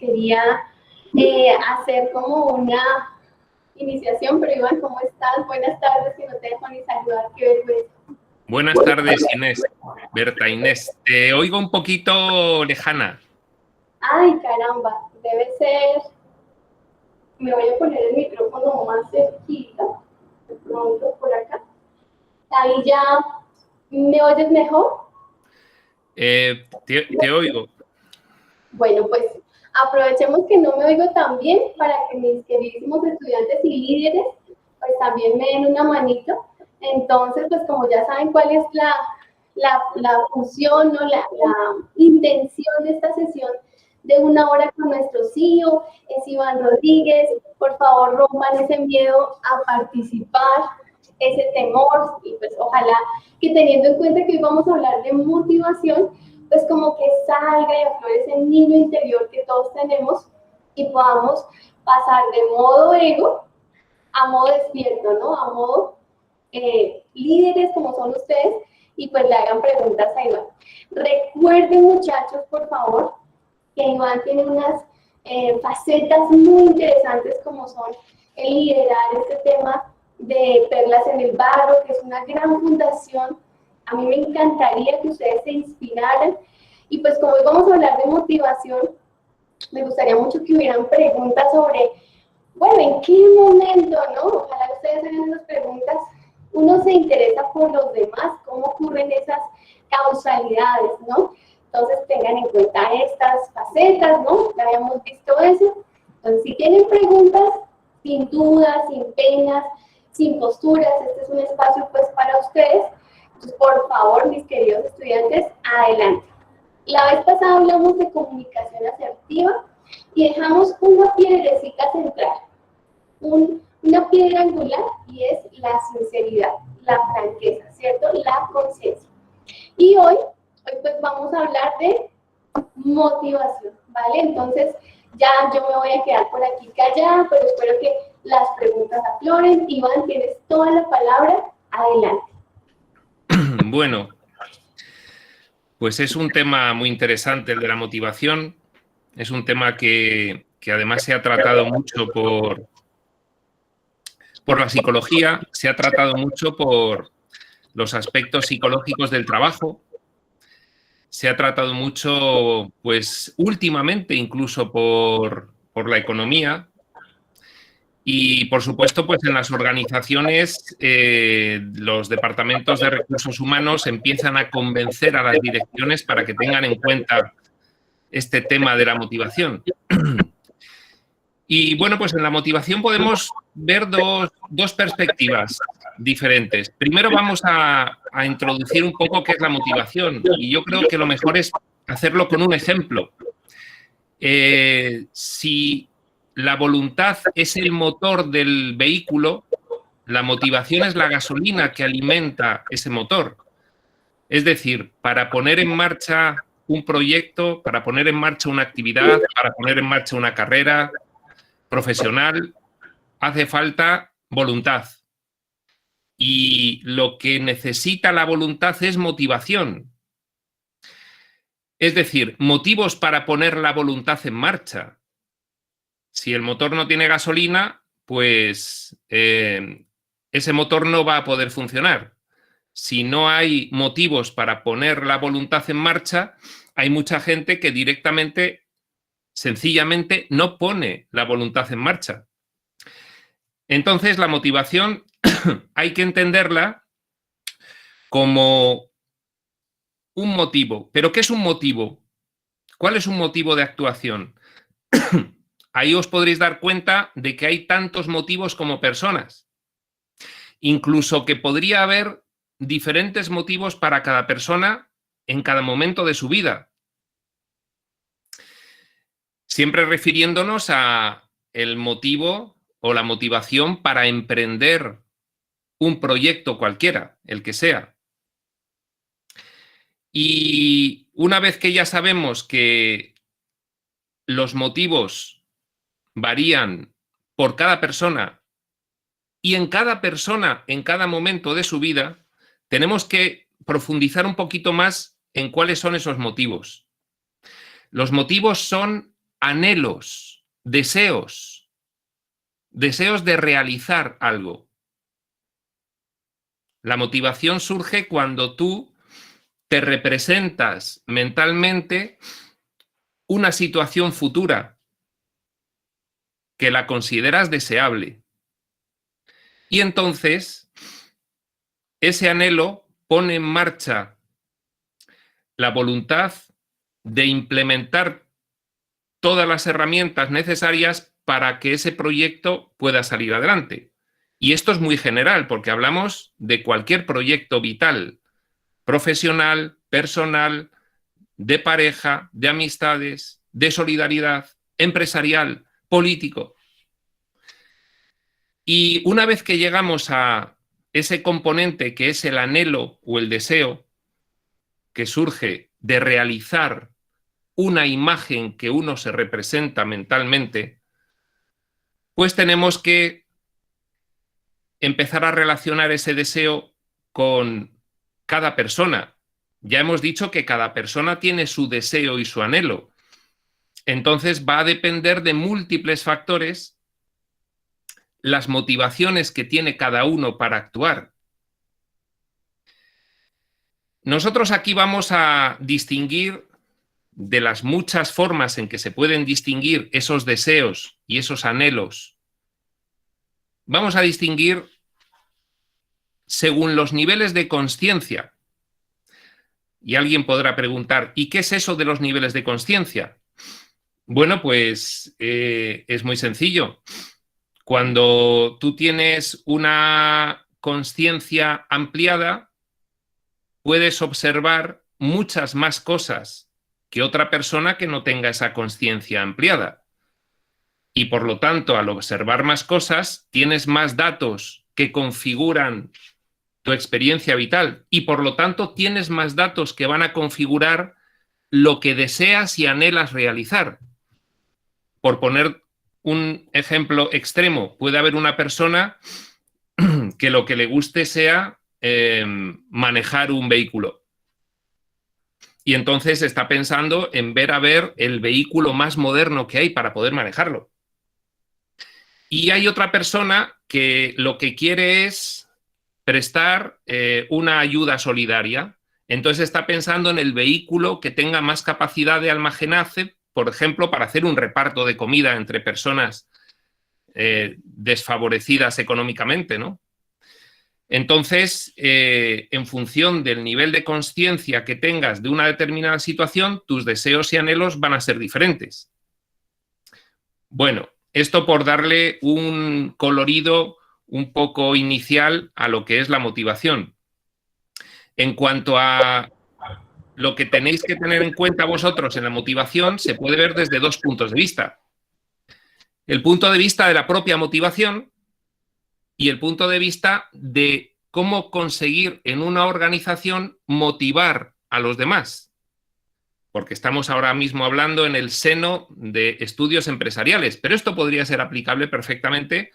quería hacer como una iniciación, pero Iván, ¿cómo estás? Buenas tardes, que no te dejo ni saludar, qué vergüenza. Buenas tardes, Inés. Berta, Inés, te oigo un poquito lejana. Ay, caramba, debe ser... Me voy a poner el micrófono más cerquita, de pronto por acá. Ahí ya, ¿me oyes mejor? Te oigo. Bueno, pues aprovechemos que no me oigo tan bien para que mis queridísimos estudiantes y líderes pues también me den una manito. Entonces, pues como ya saben cuál es la función o la intención de esta sesión de una hora con nuestro CEO, es Iván Rodríguez. Por favor, rompan ese miedo a participar, ese temor, y pues ojalá que teniendo en cuenta que hoy vamos a hablar de motivación, pues como que salga y aflore ese niño interior que todos tenemos y podamos pasar de modo ego a modo despierto, ¿no? A modo líderes como son ustedes y pues le hagan preguntas a Iván. Recuerden, muchachos, por favor, que Iván tiene unas facetas muy interesantes como son el liderar este tema de Perlas en el Barro, que es una gran fundación. A mí me encantaría que ustedes se inspiraran y pues como hoy vamos a hablar de motivación, me gustaría mucho que hubieran preguntas sobre, bueno, ¿en qué momento, no? Ojalá ustedes hagan esas preguntas. Uno se interesa por los demás, cómo ocurren esas causalidades, ¿no? Entonces tengan en cuenta estas facetas, ¿no? Ya habíamos visto eso. Entonces, si tienen preguntas, sin dudas, sin penas, sin posturas, este es un espacio pues para ustedes. Entonces, por favor, mis queridos estudiantes, adelante. La vez pasada hablamos de comunicación asertiva y dejamos una piedrecita central, una piedra angular, y es la sinceridad, la franqueza, ¿cierto? La conciencia. Y hoy pues vamos a hablar de motivación, ¿vale? Entonces ya yo me voy a quedar por aquí callada, pero espero que las preguntas afloren. Iván, tienes toda la palabra, adelante. Bueno, pues es un tema muy interesante el de la motivación. Es un tema que además se ha tratado mucho por la psicología, se ha tratado mucho por los aspectos psicológicos del trabajo, se ha tratado mucho, pues últimamente incluso por la economía y, por supuesto, pues en las organizaciones los departamentos de recursos humanos empiezan a convencer a las direcciones para que tengan en cuenta este tema de la motivación. Y bueno, pues en la motivación podemos ver dos perspectivas diferentes. Primero vamos a introducir un poco qué es la motivación y yo creo que lo mejor es hacerlo con un ejemplo. Si la voluntad es el motor del vehículo, la motivación es la gasolina que alimenta ese motor. Es decir, para poner en marcha un proyecto, para poner en marcha una actividad, para poner en marcha una carrera profesional, hace falta voluntad. Y lo que necesita la voluntad es motivación. Es decir, motivos para poner la voluntad en marcha. Si el motor no tiene gasolina, pues ese motor no va a poder funcionar. Si no hay motivos para poner la voluntad en marcha, hay mucha gente que directamente, sencillamente, no pone la voluntad en marcha. Entonces, la motivación hay que entenderla como un motivo. ¿Pero qué es un motivo? ¿Cuál es un motivo de actuación? Ahí os podréis dar cuenta de que hay tantos motivos como personas. Incluso que podría haber diferentes motivos para cada persona en cada momento de su vida. Siempre refiriéndonos a el motivo o la motivación para emprender un proyecto cualquiera, el que sea. Y una vez que ya sabemos que los motivos varían por cada persona y en cada persona, en cada momento de su vida, tenemos que profundizar un poquito más en cuáles son esos motivos. Los motivos son anhelos, deseos de realizar algo. La motivación surge cuando tú te representas mentalmente una situación futura que la consideras deseable. Y entonces ese anhelo pone en marcha la voluntad de implementar todas las herramientas necesarias para que ese proyecto pueda salir adelante. Y esto es muy general, porque hablamos de cualquier proyecto vital, profesional, personal, de pareja, de amistades, de solidaridad, empresarial, político. Y una vez que llegamos a ese componente que es el anhelo o el deseo que surge de realizar una imagen que uno se representa mentalmente, pues tenemos que empezar a relacionar ese deseo con cada persona. Ya hemos dicho que cada persona tiene su deseo y su anhelo. Entonces va a depender de múltiples factores las motivaciones que tiene cada uno para actuar. Nosotros aquí vamos a distinguir de las muchas formas en que se pueden distinguir esos deseos y esos anhelos. Vamos a distinguir según los niveles de consciencia. Y alguien podrá preguntar, ¿y qué es eso de los niveles de consciencia? Bueno, pues es muy sencillo. Cuando tú tienes una consciencia ampliada, puedes observar muchas más cosas que otra persona que no tenga esa consciencia ampliada. Y por lo tanto, al observar más cosas, tienes más datos que configuran tu experiencia vital y por lo tanto tienes más datos que van a configurar lo que deseas y anhelas realizar. Por poner un ejemplo extremo, puede haber una persona que lo que le guste sea manejar un vehículo. Y entonces está pensando en ver a ver el vehículo más moderno que hay para poder manejarlo. Y hay otra persona que lo que quiere es prestar una ayuda solidaria. Entonces está pensando en el vehículo que tenga más capacidad de almacenaje, por ejemplo, para hacer un reparto de comida entre personas desfavorecidas económicamente, ¿no? Entonces, en función del nivel de consciencia que tengas de una determinada situación, tus deseos y anhelos van a ser diferentes. Bueno, esto por darle un colorido un poco inicial a lo que es la motivación. En cuanto a lo que tenéis que tener en cuenta vosotros en la motivación, se puede ver desde dos puntos de vista. El punto de vista de la propia motivación y el punto de vista de cómo conseguir en una organización motivar a los demás. Porque estamos ahora mismo hablando en el seno de estudios empresariales, pero esto podría ser aplicable perfectamente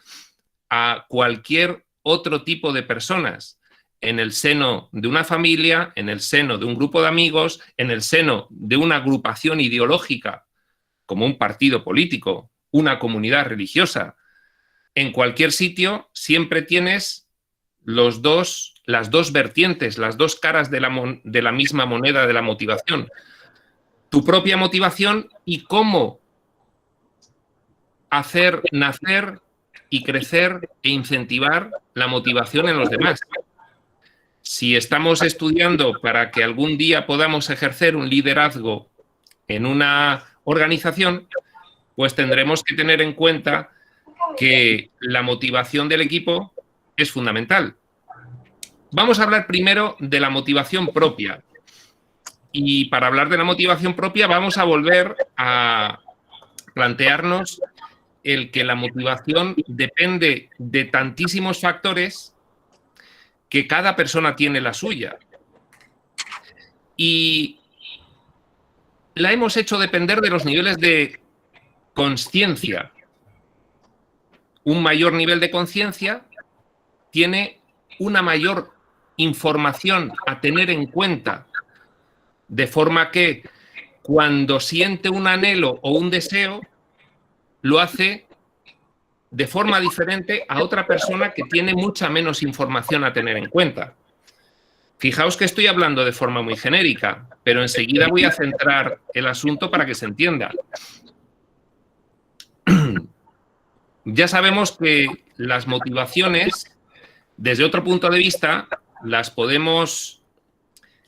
a cualquier otro tipo de personas, en el seno de una familia, en el seno de un grupo de amigos, en el seno de una agrupación ideológica, como un partido político, una comunidad religiosa. En cualquier sitio siempre tienes las dos vertientes, las dos caras de la misma moneda de la motivación. Tu propia motivación y cómo hacer nacer y crecer e incentivar la motivación en los demás. Si estamos estudiando para que algún día podamos ejercer un liderazgo en una organización, pues tendremos que tener en cuenta que la motivación del equipo es fundamental. Vamos a hablar primero de la motivación propia. Y para hablar de la motivación propia vamos a volver a plantearnos el que la motivación depende de tantísimos factores que cada persona tiene la suya. Y la hemos hecho depender de los niveles de consciencia. Un mayor nivel de conciencia tiene una mayor información a tener en cuenta, de forma que cuando siente un anhelo o un deseo, lo hace de forma diferente a otra persona que tiene mucha menos información a tener en cuenta. Fijaos que estoy hablando de forma muy genérica, pero enseguida voy a centrar el asunto para que se entienda. Ya sabemos que las motivaciones, desde otro punto de vista, las podemos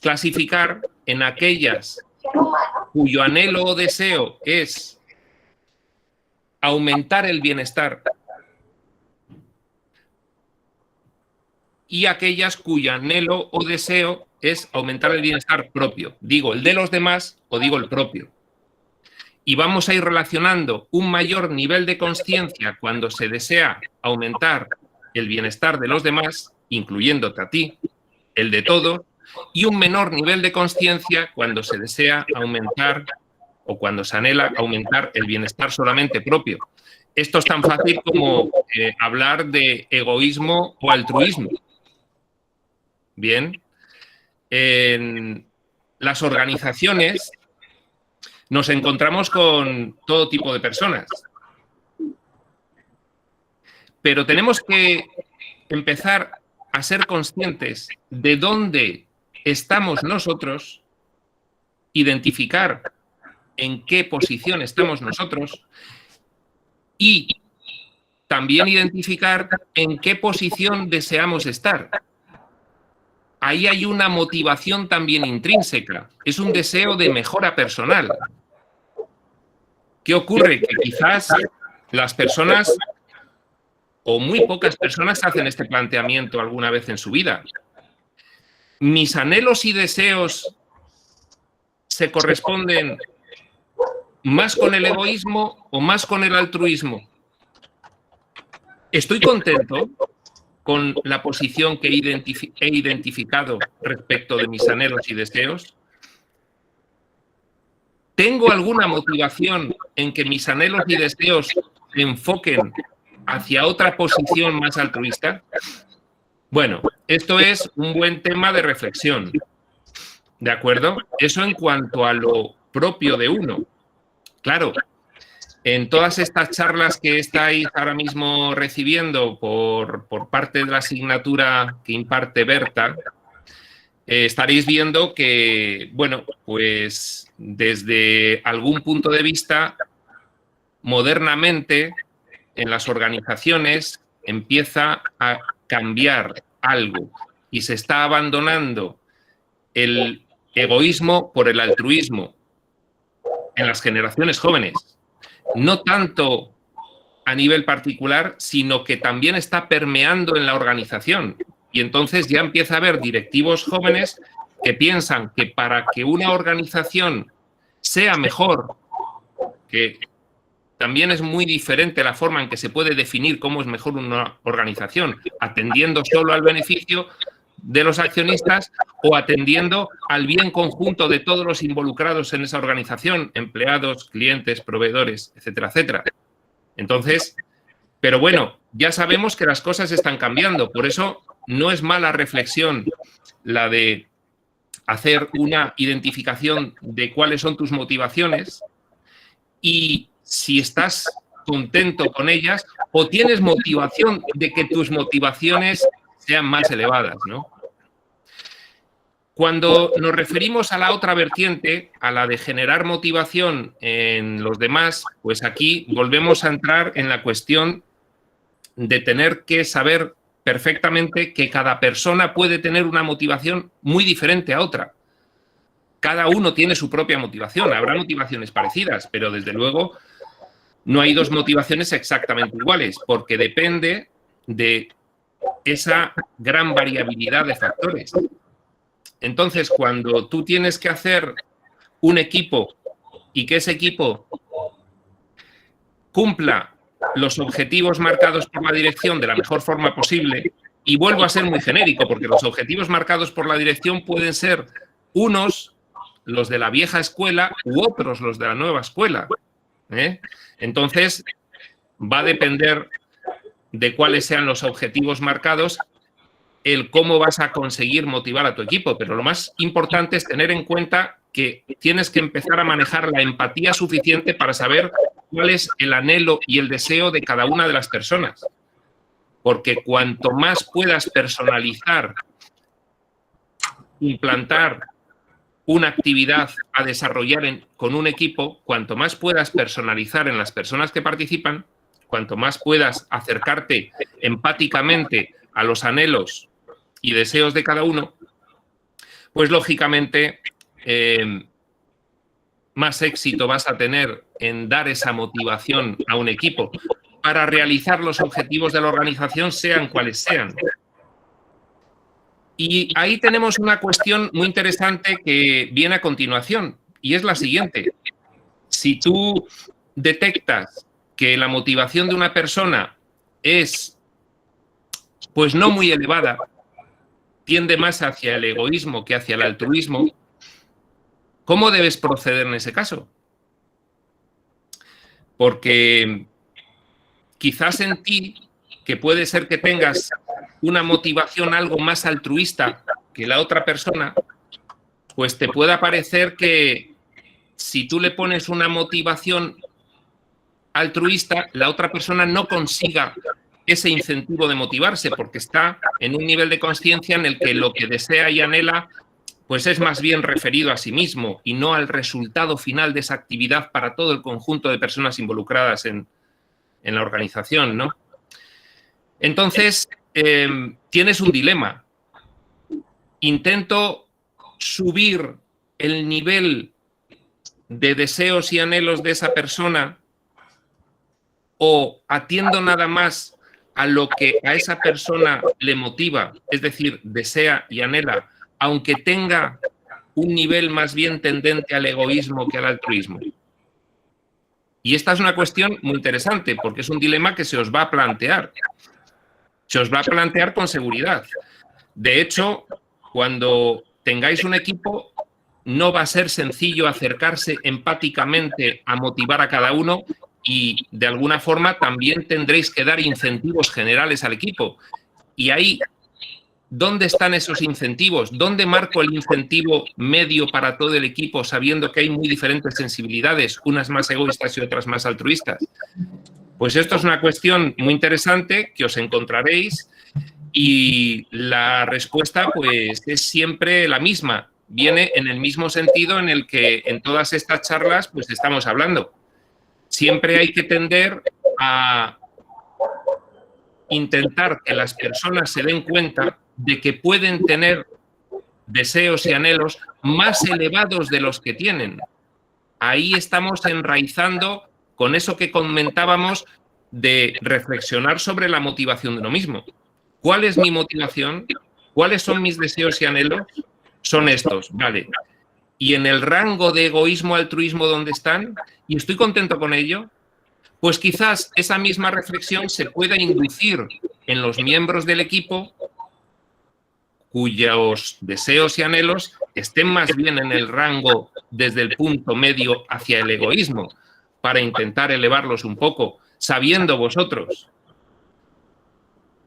clasificar en aquellas cuyo anhelo o deseo es aumentar el bienestar y aquellas cuyo anhelo o deseo es aumentar el bienestar propio. Digo el de los demás o digo el propio. Y vamos a ir relacionando un mayor nivel de consciencia cuando se desea aumentar el bienestar de los demás, incluyéndote a ti, el de todos, y un menor nivel de consciencia cuando se desea aumentar o cuando se anhela aumentar el bienestar solamente propio. Esto es tan fácil como hablar de egoísmo o altruismo. Bien, en las organizaciones nos encontramos con todo tipo de personas, pero tenemos que empezar a ser conscientes de dónde estamos nosotros, identificar en qué posición estamos nosotros y también identificar en qué posición deseamos estar. Ahí hay una motivación también intrínseca, es un deseo de mejora personal. ¿Qué ocurre? Que quizás las personas o muy pocas personas hacen este planteamiento alguna vez en su vida. ¿Mis anhelos y deseos se corresponden más con el egoísmo o más con el altruismo? ¿Estoy contento con la posición que he identificado respecto de mis anhelos y deseos? ¿Tengo alguna motivación en que mis anhelos y deseos se enfoquen hacia otra posición más altruista? Bueno, esto es un buen tema de reflexión, ¿de acuerdo? Eso en cuanto a lo propio de uno. Claro, en todas estas charlas que estáis ahora mismo recibiendo por parte de la asignatura que imparte Berta, estaréis viendo que, bueno, pues desde algún punto de vista, modernamente, en las organizaciones empieza a cambiar algo y se está abandonando el egoísmo por el altruismo en las generaciones jóvenes. No tanto a nivel particular, sino que también está permeando en la organización. Y entonces ya empieza a haber directivos jóvenes que piensan que para que una organización sea mejor, que también es muy diferente la forma en que se puede definir cómo es mejor una organización, atendiendo solo al beneficio de los accionistas o atendiendo al bien conjunto de todos los involucrados en esa organización, empleados, clientes, proveedores, etcétera, etcétera. Entonces, pero bueno, ya sabemos que las cosas están cambiando, por eso no es mala reflexión la de hacer una identificación de cuáles son tus motivaciones y si estás contento con ellas o tienes motivación de que tus motivaciones sean más elevadas, ¿no? Cuando nos referimos a la otra vertiente, a la de generar motivación en los demás, pues aquí volvemos a entrar en la cuestión de tener que saber perfectamente que cada persona puede tener una motivación muy diferente a otra. Cada uno tiene su propia motivación, habrá motivaciones parecidas, pero desde luego no hay dos motivaciones exactamente iguales, porque depende de esa gran variabilidad de factores. Entonces, cuando tú tienes que hacer un equipo y que ese equipo cumpla los objetivos marcados por la dirección de la mejor forma posible, y vuelvo a ser muy genérico, porque los objetivos marcados por la dirección pueden ser unos, los de la vieja escuela, u otros, los de la nueva escuela, ¿eh? Entonces, va a depender de cuáles sean los objetivos marcados el cómo vas a conseguir motivar a tu equipo, pero lo más importante es tener en cuenta que tienes que empezar a manejar la empatía suficiente para saber cuál es el anhelo y el deseo de cada una de las personas. Porque cuanto más puedas personalizar, implantar una actividad a desarrollar con un equipo, cuanto más puedas personalizar en las personas que participan, cuanto más puedas acercarte empáticamente a los anhelos y deseos de cada uno, pues lógicamente más éxito vas a tener en dar esa motivación a un equipo para realizar los objetivos de la organización, sean cuales sean. Y ahí tenemos una cuestión muy interesante que viene a continuación, y es la siguiente. Si tú detectas que la motivación de una persona es, pues, no muy elevada, tiende más hacia el egoísmo que hacia el altruismo, ¿cómo debes proceder en ese caso? Porque quizás en ti, que puede ser que tengas una motivación algo más altruista que la otra persona, pues te pueda parecer que si tú le pones una motivación altruista, la otra persona no consiga ese incentivo de motivarse, porque está en un nivel de conciencia en el que lo que desea y anhela pues es más bien referido a sí mismo y no al resultado final de esa actividad para todo el conjunto de personas involucradas en la organización, ¿no? Entonces, tienes un dilema. Intento subir el nivel de deseos y anhelos de esa persona o atiendo nada más a lo que a esa persona le motiva, es decir, desea y anhela, aunque tenga un nivel más bien tendente al egoísmo que al altruismo. Y esta es una cuestión muy interesante porque es un dilema que se os va a plantear. Se os va a plantear con seguridad. De hecho, cuando tengáis un equipo, no va a ser sencillo acercarse empáticamente a motivar a cada uno y, de alguna forma, también tendréis que dar incentivos generales al equipo. Y ahí, ¿dónde están esos incentivos? ¿Dónde marco el incentivo medio para todo el equipo, sabiendo que hay muy diferentes sensibilidades, unas más egoístas y otras más altruistas? Pues esto es una cuestión muy interesante que os encontraréis y la respuesta pues es siempre la misma. Viene en el mismo sentido en el que en todas estas charlas pues estamos hablando. Siempre hay que tender a intentar que las personas se den cuenta de que pueden tener deseos y anhelos más elevados de los que tienen. Ahí estamos enraizando con eso que comentábamos de reflexionar sobre la motivación de uno mismo. ¿Cuál es mi motivación? ¿Cuáles son mis deseos y anhelos? Son estos, vale. ¿Y en el rango de egoísmo, altruismo, dónde están? ¿Y estoy contento con ello? Pues quizás esa misma reflexión se pueda inducir en los miembros del equipo cuyos deseos y anhelos estén más bien en el rango desde el punto medio hacia el egoísmo, para intentar elevarlos un poco, sabiendo vosotros,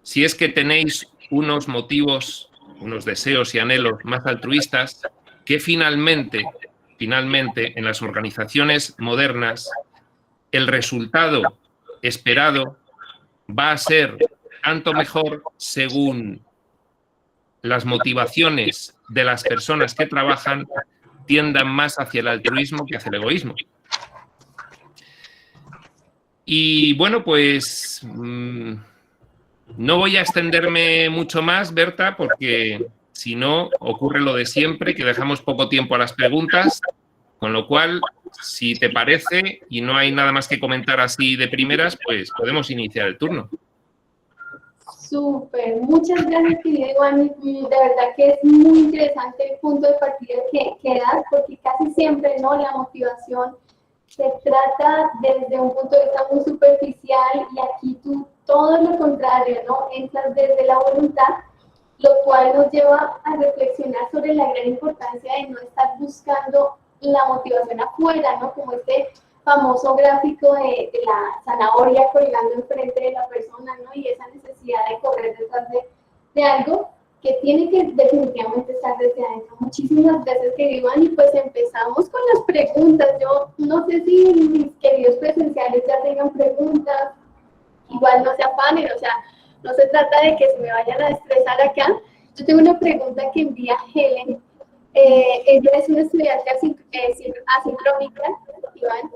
si es que tenéis unos motivos, unos deseos y anhelos más altruistas, que finalmente, en las organizaciones modernas, el resultado esperado va a ser tanto mejor según las motivaciones de las personas que trabajan tiendan más hacia el altruismo que hacia el egoísmo. Y bueno, pues no voy a extenderme mucho más, Berta, porque si no ocurre lo de siempre, que dejamos poco tiempo a las preguntas, con lo cual, si te parece y no hay nada más que comentar así de primeras, pues podemos iniciar el turno. Súper, muchas gracias, querido Iván. De verdad que es muy interesante el punto de partida que das, porque casi siempre, ¿no?, la motivación se trata desde un punto de vista muy superficial y aquí tú todo lo contrario, ¿no? Entras desde la voluntad, lo cual nos lleva a reflexionar sobre la gran importancia de no estar buscando la motivación afuera, ¿no? Como este famoso gráfico de la zanahoria colgando enfrente de la persona, ¿no? Y esa necesidad de correr detrás de algo, que tiene que definitivamente estar desde adentro. Muchísimas gracias, querido Iván, y pues empezamos con las preguntas. Yo no sé si mis queridos presenciales ya tengan preguntas, igual no se afanen, o sea, no se trata de que se me vayan a estresar acá. Yo tengo una pregunta que envía Helen. Ella es una estudiante asincrónica, Iván.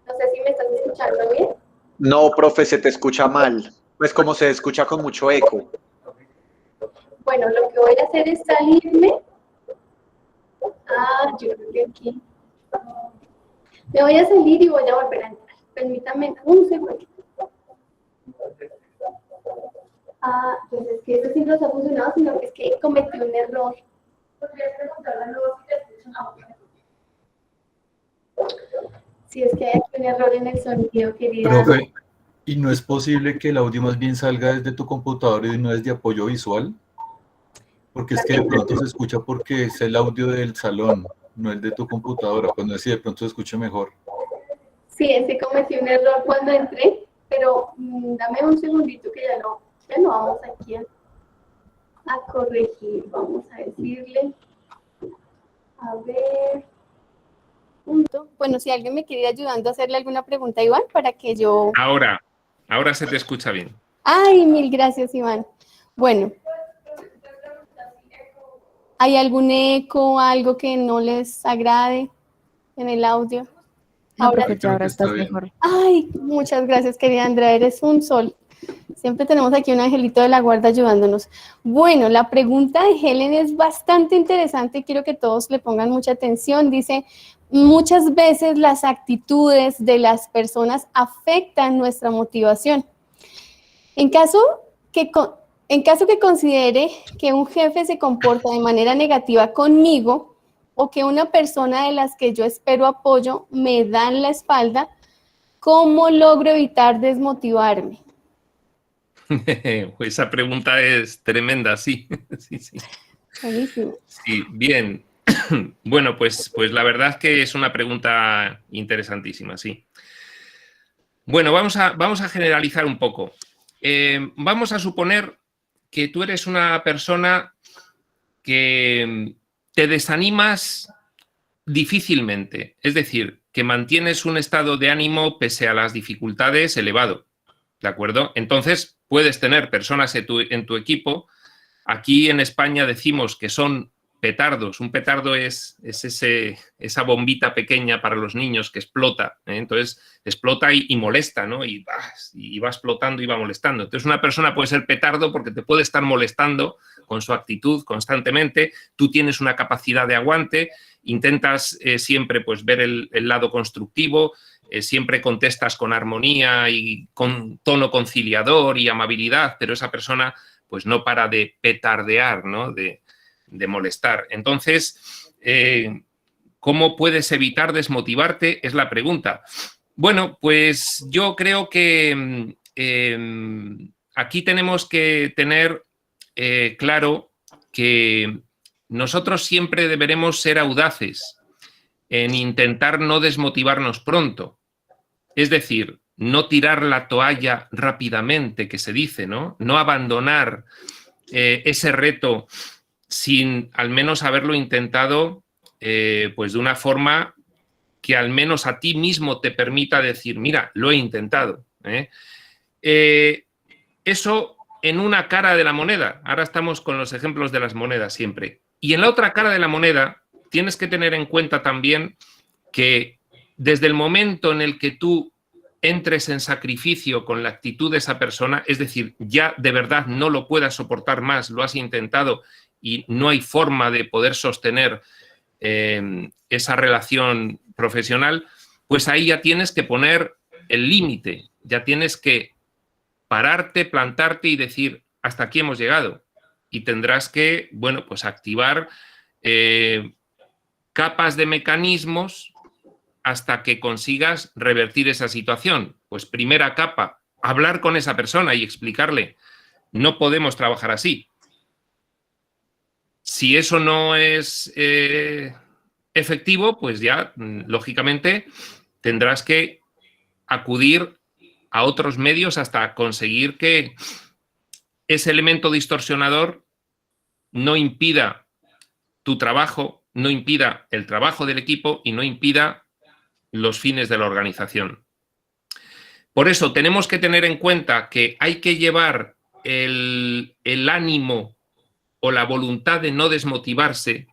No sé si me estás escuchando bien. No, profe, se te escucha mal. Pues como se escucha con mucho eco. Bueno, lo que voy a hacer es salirme. Yo creo que aquí. Me voy a salir y voy a volver a entrar. Permítame un segundo. Pues es que eso sí nos ha funcionado, sino que es que cometí un error. ¿Podrías preguntarle luego si te escuchan? Si es que hay un error en el sonido, querida. Profe, ¿y no es posible que el audio más bien salga desde tu computador y no desde apoyo visual? Porque es que de pronto se escucha porque es el audio del salón, no el de tu computadora. Pues no sé si de pronto se escucha mejor. Sí, es que cometí un error cuando entré, pero dame un segundito que ya no vamos aquí a corregir. Vamos a decirle, a ver, bueno, si alguien me quiere ir ayudando a hacerle alguna pregunta a Iván para que yo... Ahora se te escucha bien. Ay, mil gracias, Iván. Bueno, ¿hay algún eco, algo que no les agrade en el audio? No, Ahora, profe, ya ahora estás mejor. Ay, muchas gracias, querida Andrea, eres un sol. Siempre tenemos aquí un angelito de la guarda ayudándonos. Bueno, la pregunta de Helen es bastante interesante, quiero que todos le pongan mucha atención. Dice, muchas veces las actitudes de las personas afectan nuestra motivación. En caso que considere que un jefe se comporta de manera negativa conmigo o que una persona de las que yo espero apoyo me dan la espalda, ¿cómo logro evitar desmotivarme? Esa pregunta es tremenda, sí. Sí. Buenísimo. Sí, bien. Bueno, pues la verdad es que es una pregunta interesantísima, sí. Bueno, vamos a generalizar un poco. Vamos a suponer que tú eres una persona que te desanimas difícilmente, es decir, que mantienes un estado de ánimo pese a las dificultades elevado, ¿de acuerdo? Entonces, puedes tener personas en tu equipo. Aquí en España decimos que son petardos. Un petardo es esa bombita pequeña para los niños que explota, ¿eh? Entonces, explota y molesta, ¿no? Y va explotando y va molestando. Entonces, una persona puede ser petardo porque te puede estar molestando con su actitud constantemente. Tú tienes una capacidad de aguante, intentas siempre pues, ver el lado constructivo, siempre contestas con armonía y con tono conciliador y amabilidad, pero esa persona pues no para de petardear, ¿no? De molestar. Entonces, ¿cómo puedes evitar desmotivarte? Es la pregunta. Bueno, pues yo creo que aquí tenemos que tener claro que nosotros siempre deberemos ser audaces en intentar no desmotivarnos pronto. Es decir, no tirar la toalla rápidamente, que se dice, ¿no? No abandonar ese reto sin al menos haberlo intentado pues de una forma que al menos a ti mismo te permita decir, mira, lo he intentado. Eso en una cara de la moneda. Ahora estamos con los ejemplos de las monedas siempre. Y en la otra cara de la moneda tienes que tener en cuenta también que desde el momento en el que tú entres en sacrificio con la actitud de esa persona, es decir, ya de verdad no lo puedas soportar más, lo has intentado y no hay forma de poder sostener esa relación profesional, pues ahí ya tienes que poner el límite, ya tienes que pararte, plantarte y decir, hasta aquí hemos llegado. Y tendrás que, bueno, pues activar capas de mecanismos hasta que consigas revertir esa situación. Pues primera capa, hablar con esa persona y explicarle, no podemos trabajar así. Si eso no es efectivo, pues ya, lógicamente, tendrás que acudir a otros medios hasta conseguir que ese elemento distorsionador no impida tu trabajo, no impida el trabajo del equipo y no impida los fines de la organización. Por eso tenemos que tener en cuenta que hay que llevar el ánimo o la voluntad de no desmotivarse,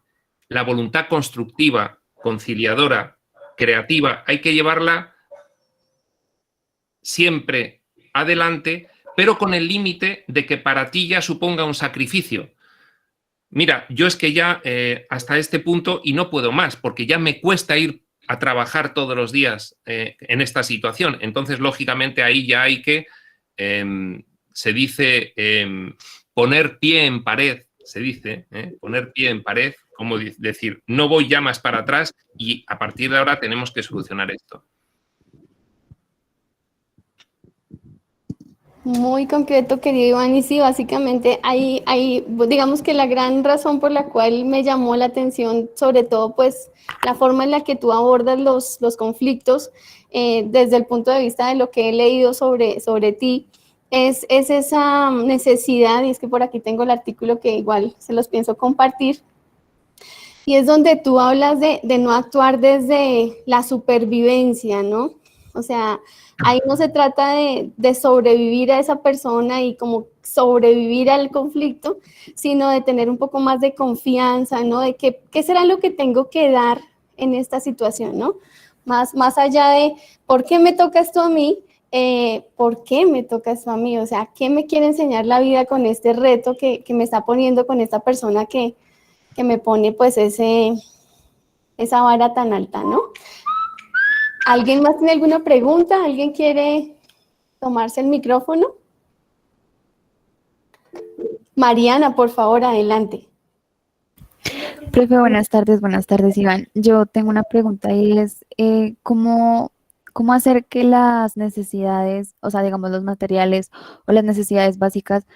la voluntad constructiva, conciliadora, creativa, hay que llevarla siempre adelante, pero con el límite de que para ti ya suponga un sacrificio. Mira, yo es que ya hasta este punto y no puedo más, porque ya me cuesta ir a trabajar todos los días en esta situación. Entonces, lógicamente, ahí ya hay que, se dice, poner pie en pared, se dice, poner pie en pared, como decir, no voy ya más para atrás y a partir de ahora tenemos que solucionar esto. Muy concreto, querido Iván, y sí, básicamente digamos que la gran razón por la cual me llamó la atención, sobre todo, pues, la forma en la que tú abordas los conflictos desde el punto de vista de lo que he leído sobre ti, es esa necesidad, y es que por aquí tengo el artículo que igual se los pienso compartir, y es donde tú hablas de no actuar desde la supervivencia, ¿no? O sea, ahí no se trata de sobrevivir a esa persona y como sobrevivir al conflicto, sino de tener un poco más de confianza, ¿no? De qué será lo que tengo que dar en esta situación, ¿no? Más allá de ¿por qué me toca esto a mí? ¿Por qué me toca esto a mí? O sea, ¿qué me quiere enseñar la vida con este reto que me está poniendo con esta persona que me pone pues esa vara tan alta, ¿no? ¿Alguien más tiene alguna pregunta? ¿Alguien quiere tomarse el micrófono? Mariana, por favor, adelante. Profe, buenas tardes, Iván. Yo tengo una pregunta y es, ¿cómo hacer que las necesidades, o sea, digamos, los materiales o las necesidades básicas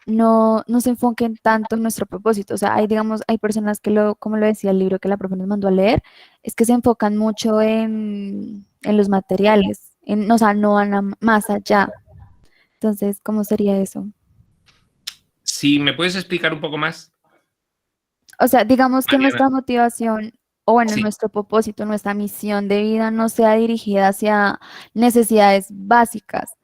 no se enfoquen tanto en nuestro propósito? O sea, hay personas que como lo decía el libro que la profe nos mandó a leer, es que se enfocan mucho en los materiales, o sea, no van más allá. Entonces, ¿cómo sería eso? Si me puedes explicar un poco más. O sea, digamos que Mariana. nuestra motivación, o bueno, Sí. nuestro propósito, nuestra misión de vida no sea dirigida hacia necesidades básicas.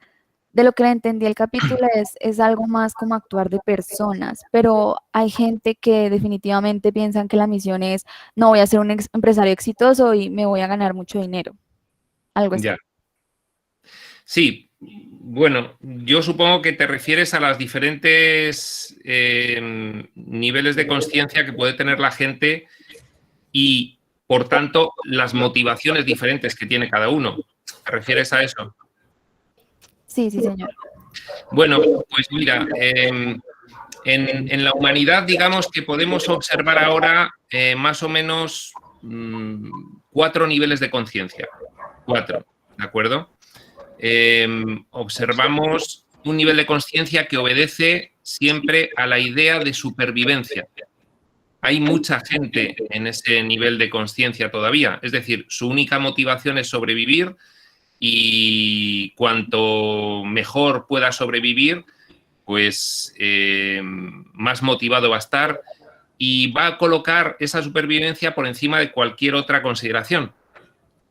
De lo que le entendí el capítulo es algo más como actuar de personas, pero hay gente que definitivamente piensan que la misión es, no, voy a ser un empresario exitoso y me voy a ganar mucho dinero. Algo así. Ya. Sí, bueno, yo supongo que te refieres a las diferentes niveles de conciencia que puede tener la gente y, por tanto, las motivaciones diferentes que tiene cada uno. ¿Te refieres a eso? Sí, señor. Bueno, pues mira, en la humanidad, digamos que podemos observar ahora más o menos 4 niveles de conciencia. 4, ¿de acuerdo? Observamos un nivel de conciencia que obedece siempre a la idea de supervivencia. Hay mucha gente en ese nivel de conciencia todavía, es decir, su única motivación es sobrevivir y cuanto mejor pueda sobrevivir, pues más motivado va a estar y va a colocar esa supervivencia por encima de cualquier otra consideración.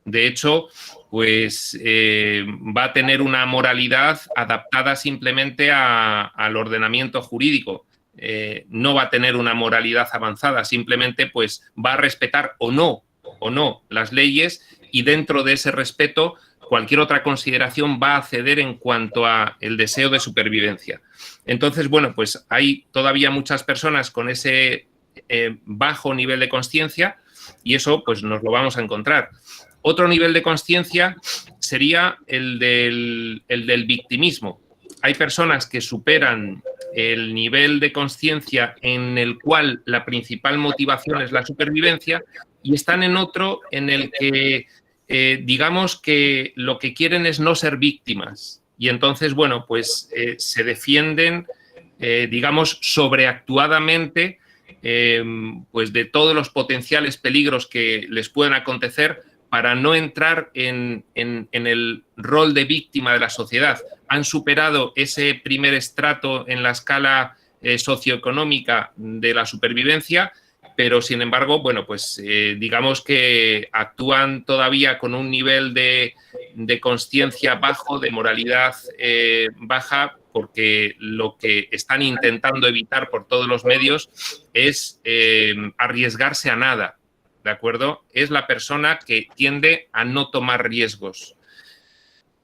De hecho, pues va a tener una moralidad adaptada simplemente al ordenamiento jurídico. No va a tener una moralidad avanzada, simplemente pues va a respetar o no las leyes y dentro de ese respeto cualquier otra consideración va a ceder en cuanto a el deseo de supervivencia. Entonces, bueno, pues hay todavía muchas personas con ese bajo nivel de conciencia y eso pues nos lo vamos a encontrar. Otro nivel de conciencia sería el del victimismo. Hay personas que superan el nivel de conciencia en el cual la principal motivación es la supervivencia y están en otro en el que digamos que lo que quieren es no ser víctimas y entonces, bueno, pues se defienden, digamos, sobreactuadamente pues de todos los potenciales peligros que les pueden acontecer para no entrar en el rol de víctima de la sociedad. Han superado ese primer estrato en la escala socioeconómica de la supervivencia, pero sin embargo, bueno, pues digamos que actúan todavía con un nivel de consciencia bajo, de moralidad baja, porque lo que están intentando evitar por todos los medios es arriesgarse a nada, ¿de acuerdo? Es la persona que tiende a no tomar riesgos.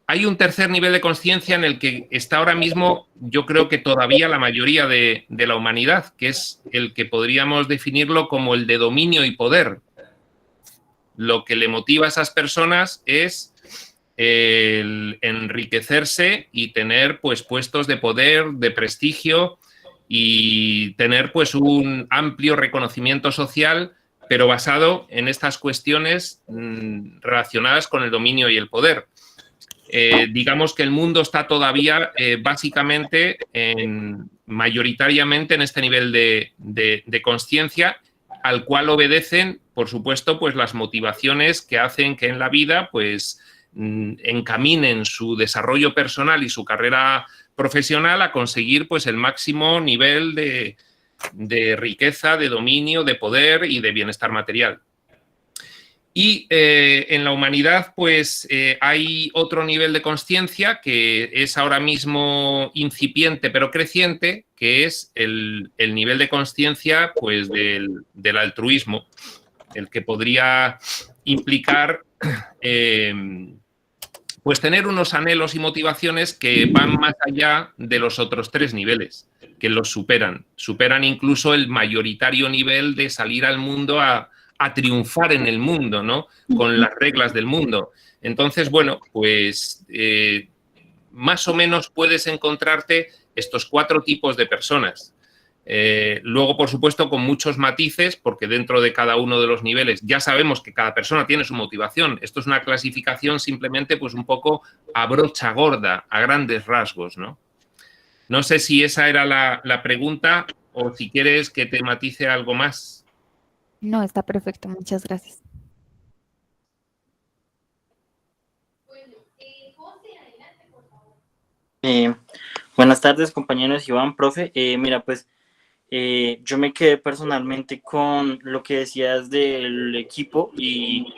Hay un tercer nivel de conciencia en el que está ahora mismo, yo creo que todavía la mayoría de la humanidad, que es el que podríamos definirlo como el de dominio y poder. Lo que le motiva a esas personas es el enriquecerse y tener pues puestos de poder, de prestigio y tener pues un amplio reconocimiento social, pero basado en estas cuestiones relacionadas con el dominio y el poder. Digamos que el mundo está todavía básicamente, mayoritariamente en este nivel de consciencia, al cual obedecen, por supuesto, pues las motivaciones que hacen que en la vida pues encaminen su desarrollo personal y su carrera profesional a conseguir pues el máximo nivel de riqueza, de dominio, de poder y de bienestar material. Y en la humanidad, pues hay otro nivel de consciencia que es ahora mismo incipiente pero creciente, que es el nivel de consciencia pues, del altruismo, el que podría implicar pues tener unos anhelos y motivaciones que van más allá de los otros tres niveles, que los superan incluso el mayoritario nivel de salir al mundo a triunfar en el mundo, ¿no? Con las reglas del mundo. Entonces, bueno, pues más o menos puedes encontrarte estos cuatro tipos de personas. Luego, por supuesto, con muchos matices, porque dentro de cada uno de los niveles ya sabemos que cada persona tiene su motivación. Esto es una clasificación simplemente pues un poco a brocha gorda, a grandes rasgos, ¿no? No sé si esa era la pregunta o si quieres que te matice algo más. No, está perfecto, muchas gracias. Bueno, José, adelante, por favor. Buenas tardes, compañeros, Iván, profe. Mira, pues yo me quedé personalmente con lo que decías del equipo y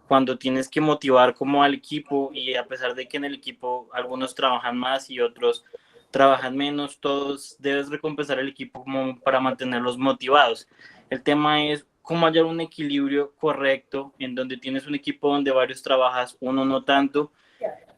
cuando tienes que motivar como al equipo y a pesar de que en el equipo algunos trabajan más y otros trabajan menos, todos debes recompensar al equipo como para mantenerlos motivados. El tema es cómo hallar un equilibrio correcto en donde tienes un equipo donde varios trabajas, uno no tanto,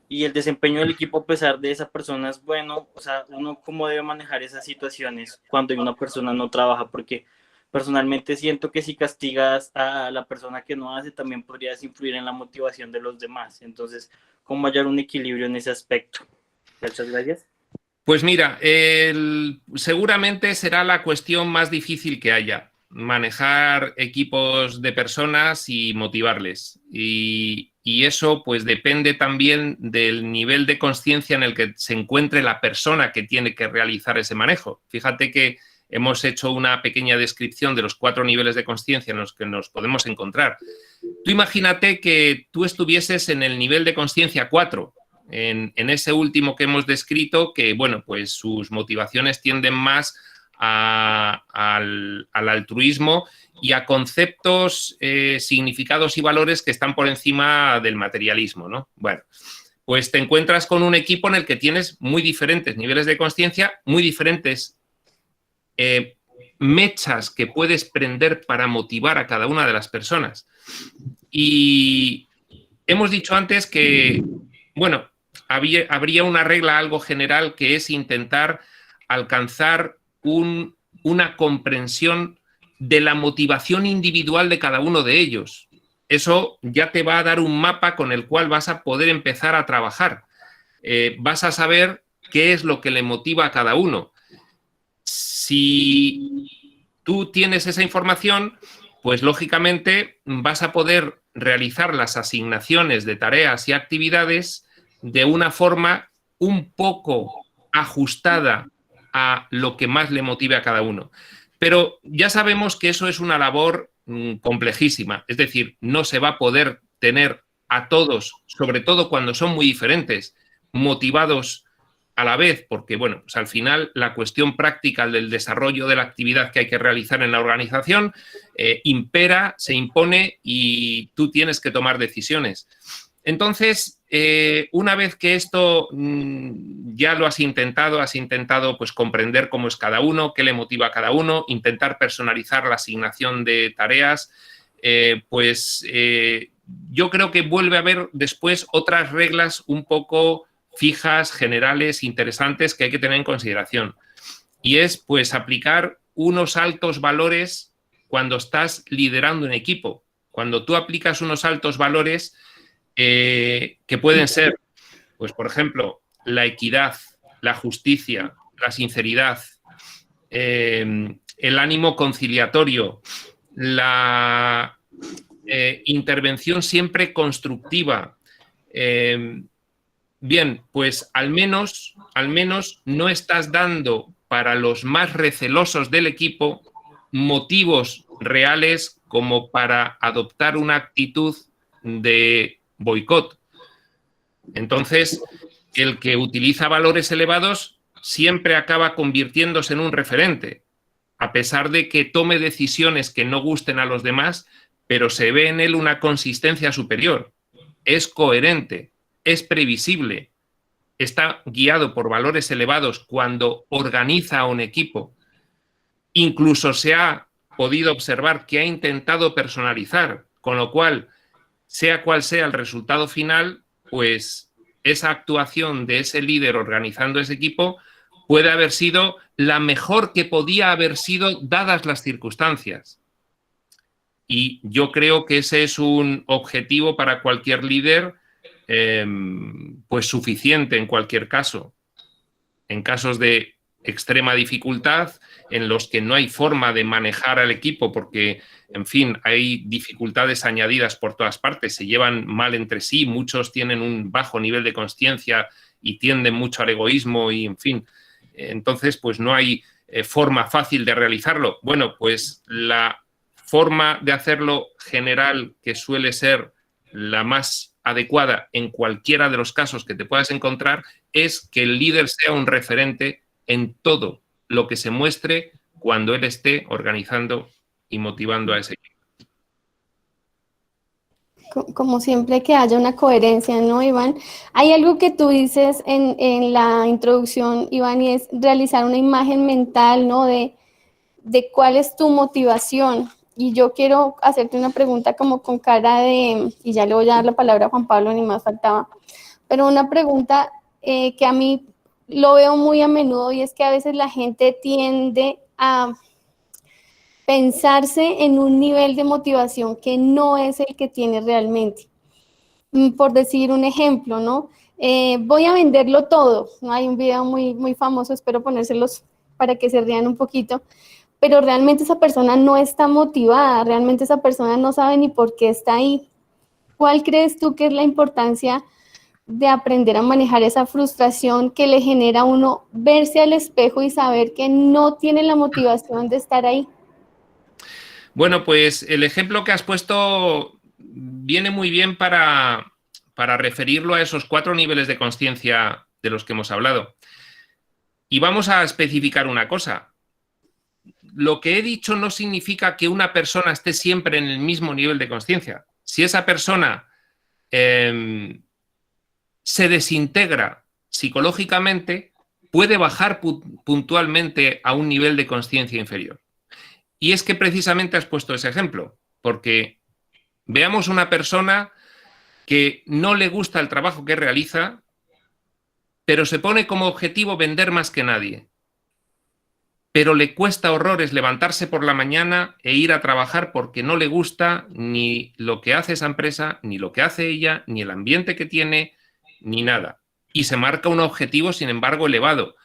y el desempeño del equipo a pesar de esa persona es bueno. O sea, uno cómo debe manejar esas situaciones cuando una persona no trabaja, porque personalmente siento que si castigas a la persona que no hace, también podrías influir en la motivación de los demás. Entonces, ¿cómo hallar un equilibrio en ese aspecto? Muchas gracias. Pues mira, seguramente será la cuestión más difícil que haya, manejar equipos de personas y motivarles. Y eso pues depende también del nivel de consciencia en el que se encuentre la persona que tiene que realizar ese manejo. Fíjate que hemos hecho una pequeña descripción de los 4 niveles de consciencia en los que nos podemos encontrar. Tú imagínate que tú estuvieses en el nivel de consciencia 4, en ese último que hemos descrito, que bueno, pues sus motivaciones tienden más al altruismo y a conceptos, significados y valores que están por encima del materialismo, ¿no? Bueno, pues te encuentras con un equipo en el que tienes muy diferentes niveles de consciencia, muy diferentes mechas que puedes prender para motivar a cada una de las personas. Y hemos dicho antes que, bueno, habría una regla algo general que es intentar alcanzar una comprensión de la motivación individual de cada uno de ellos. Eso ya te va a dar un mapa con el cual vas a poder empezar a trabajar. Vas a saber qué es lo que le motiva a cada uno. Si tú tienes esa información, pues lógicamente vas a poder realizar las asignaciones de tareas y actividades de una forma un poco ajustada a lo que más le motive a cada uno. Pero ya sabemos que eso es una labor complejísima, es decir, no se va a poder tener a todos, sobre todo cuando son muy diferentes, motivados a la vez, porque bueno, pues al final la cuestión práctica del desarrollo de la actividad que hay que realizar en la organización impera, se impone y tú tienes que tomar decisiones. Entonces, una vez que esto ya lo has intentado pues comprender cómo es cada uno, qué le motiva a cada uno, intentar personalizar la asignación de tareas, yo creo que vuelve a haber después otras reglas un poco fijas, generales, interesantes que hay que tener en consideración. Y es pues aplicar unos altos valores cuando estás liderando un equipo. Cuando tú aplicas unos altos valores que pueden ser, pues por ejemplo, la equidad, la justicia, la sinceridad, el ánimo conciliatorio, la intervención siempre constructiva. Bien, pues al menos no estás dando para los más recelosos del equipo motivos reales como para adoptar una actitud de boicot. Entonces, el que utiliza valores elevados siempre acaba convirtiéndose en un referente, a pesar de que tome decisiones que no gusten a los demás, pero se ve en él una consistencia superior. Es coherente, es previsible, está guiado por valores elevados cuando organiza a un equipo. Incluso se ha podido observar que ha intentado personalizar, con lo cual, sea cual sea el resultado final, pues esa actuación de ese líder organizando ese equipo puede haber sido la mejor que podía haber sido dadas las circunstancias. Y yo creo que ese es un objetivo para cualquier líder pues suficiente en cualquier caso. En casos de extrema dificultad, en los que no hay forma de manejar al equipo porque, en fin, hay dificultades añadidas por todas partes, se llevan mal entre sí, muchos tienen un bajo nivel de consciencia y tienden mucho al egoísmo y, en fin, entonces pues no hay forma fácil de realizarlo. Bueno, pues la forma de hacerlo general, que suele ser la más adecuada en cualquiera de los casos que te puedas encontrar, es que el líder sea un referente en todo lo que se muestre cuando él esté organizando y motivando a ese equipo. Como siempre, que haya una coherencia, ¿no, Iván? Hay algo que tú dices en la introducción, Iván, y es realizar una imagen mental, ¿no? De cuál es tu motivación. Y yo quiero hacerte una pregunta como con cara de, y ya le voy a dar la palabra a Juan Pablo, ni más faltaba, pero una pregunta que a mí lo veo muy a menudo, y es que a veces la gente tiende a pensarse en un nivel de motivación que no es el que tiene realmente. Por decir un ejemplo, ¿no? Voy a venderlo todo, ¿no? Hay un video muy, muy famoso, espero ponérselos para que se rían un poquito, pero realmente esa persona no está motivada, realmente esa persona no sabe ni por qué está ahí. ¿Cuál crees tú que es la importancia de aprender a manejar esa frustración que le genera a uno verse al espejo y saber que no tiene la motivación de estar ahí? Bueno, pues el ejemplo que has puesto viene muy bien para referirlo a esos 4 niveles de consciencia de los que hemos hablado. Y vamos a especificar una cosa. Lo que he dicho no significa que una persona esté siempre en el mismo nivel de consciencia. Si esa persona se desintegra psicológicamente, puede bajar puntualmente a un nivel de consciencia inferior. Y es que precisamente has puesto ese ejemplo, porque veamos una persona que no le gusta el trabajo que realiza, pero se pone como objetivo vender más que nadie. Pero le cuesta horrores levantarse por la mañana e ir a trabajar porque no le gusta ni lo que hace esa empresa, ni lo que hace ella, ni el ambiente que tiene, ni nada. Y se marca un objetivo, sin embargo, elevado.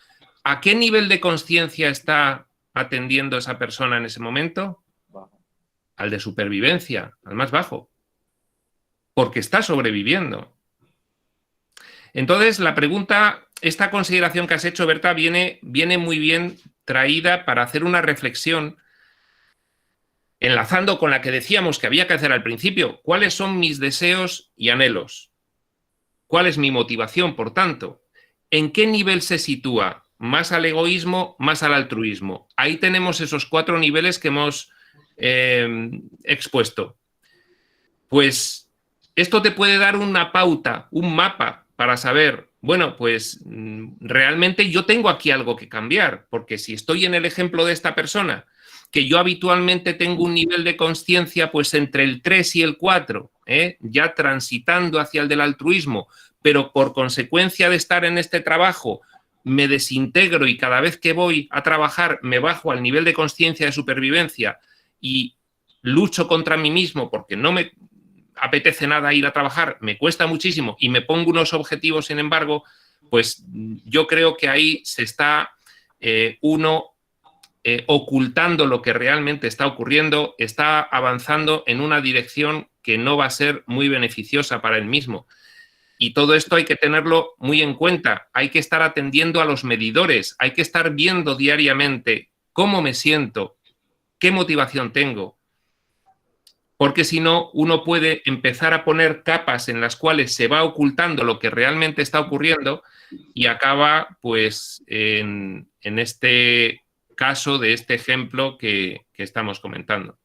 ¿A qué nivel de conciencia está atendiendo esa persona en ese momento? Al de supervivencia, al más bajo. Porque está sobreviviendo. Entonces, la pregunta, esta consideración que has hecho, Berta, viene muy bien traída para hacer una reflexión, enlazando con la que decíamos que había que hacer al principio. ¿Cuáles son mis deseos y anhelos? ¿Cuál es mi motivación, por tanto? ¿en qué nivel se sitúa? ¿Más al egoísmo, más al altruismo? Ahí tenemos esos 4 niveles que hemos expuesto. Pues esto te puede dar una pauta, un mapa para saber, bueno, pues realmente yo tengo aquí algo que cambiar, porque si estoy en el ejemplo de esta persona, que yo habitualmente tengo un nivel de conciencia pues entre el 3 y el 4, ya transitando hacia el del altruismo, pero por consecuencia de estar en este trabajo me desintegro y cada vez que voy a trabajar me bajo al nivel de conciencia de supervivencia y lucho contra mí mismo porque no me apetece nada ir a trabajar, me cuesta muchísimo y me pongo unos objetivos, sin embargo, pues yo creo que ahí se está ocultando lo que realmente está ocurriendo, está avanzando en una dirección que no va a ser muy beneficiosa para él mismo. Y todo esto hay que tenerlo muy en cuenta, hay que estar atendiendo a los medidores, hay que estar viendo diariamente cómo me siento, qué motivación tengo, porque si no, uno puede empezar a poner capas en las cuales se va ocultando lo que realmente está ocurriendo y acaba, pues, en este caso de este ejemplo que estamos comentando.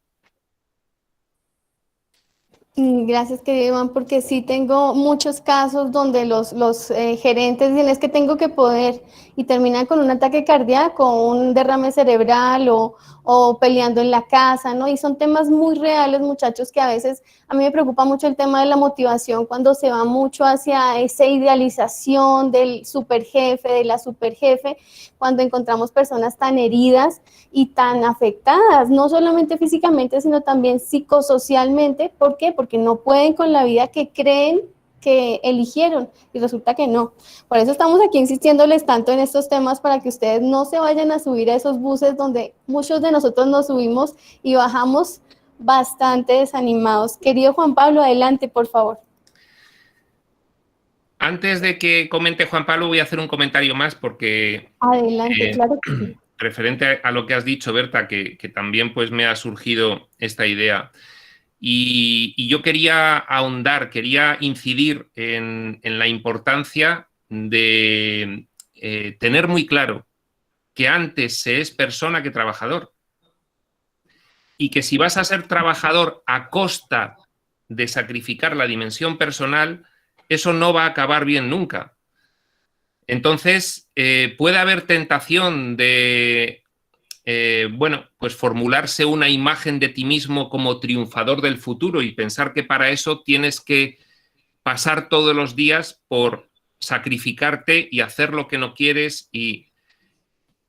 Gracias, querido Iván, porque sí tengo muchos casos donde los gerentes dicen es que tengo que poder y terminan con un ataque cardíaco, un derrame cerebral o peleando en la casa, ¿no? Y son temas muy reales, muchachos, que a veces a mí me preocupa mucho el tema de la motivación cuando se va mucho hacia esa idealización del superjefe, de la superjefe, cuando encontramos personas tan heridas y tan afectadas, no solamente físicamente, sino también psicosocialmente. ¿Por qué? Porque no pueden con la vida que creen que eligieron y resulta que no. Por eso estamos aquí insistiéndoles tanto en estos temas para que ustedes no se vayan a subir a esos buses donde muchos de nosotros nos subimos y bajamos bastante desanimados. Querido Juan Pablo, adelante, por favor. Antes de que comente Juan Pablo, voy a hacer un comentario más porque... Adelante, claro que sí. Referente a lo que has dicho, Berta, que también pues me ha surgido esta idea. Y yo quería ahondar, quería incidir en la importancia de tener muy claro que antes se es persona que trabajador. Y que si vas a ser trabajador a costa de sacrificar la dimensión personal, eso no va a acabar bien nunca. Entonces, puede haber tentación de, bueno, pues formularse una imagen de ti mismo como triunfador del futuro y pensar que para eso tienes que pasar todos los días por sacrificarte y hacer lo que no quieres y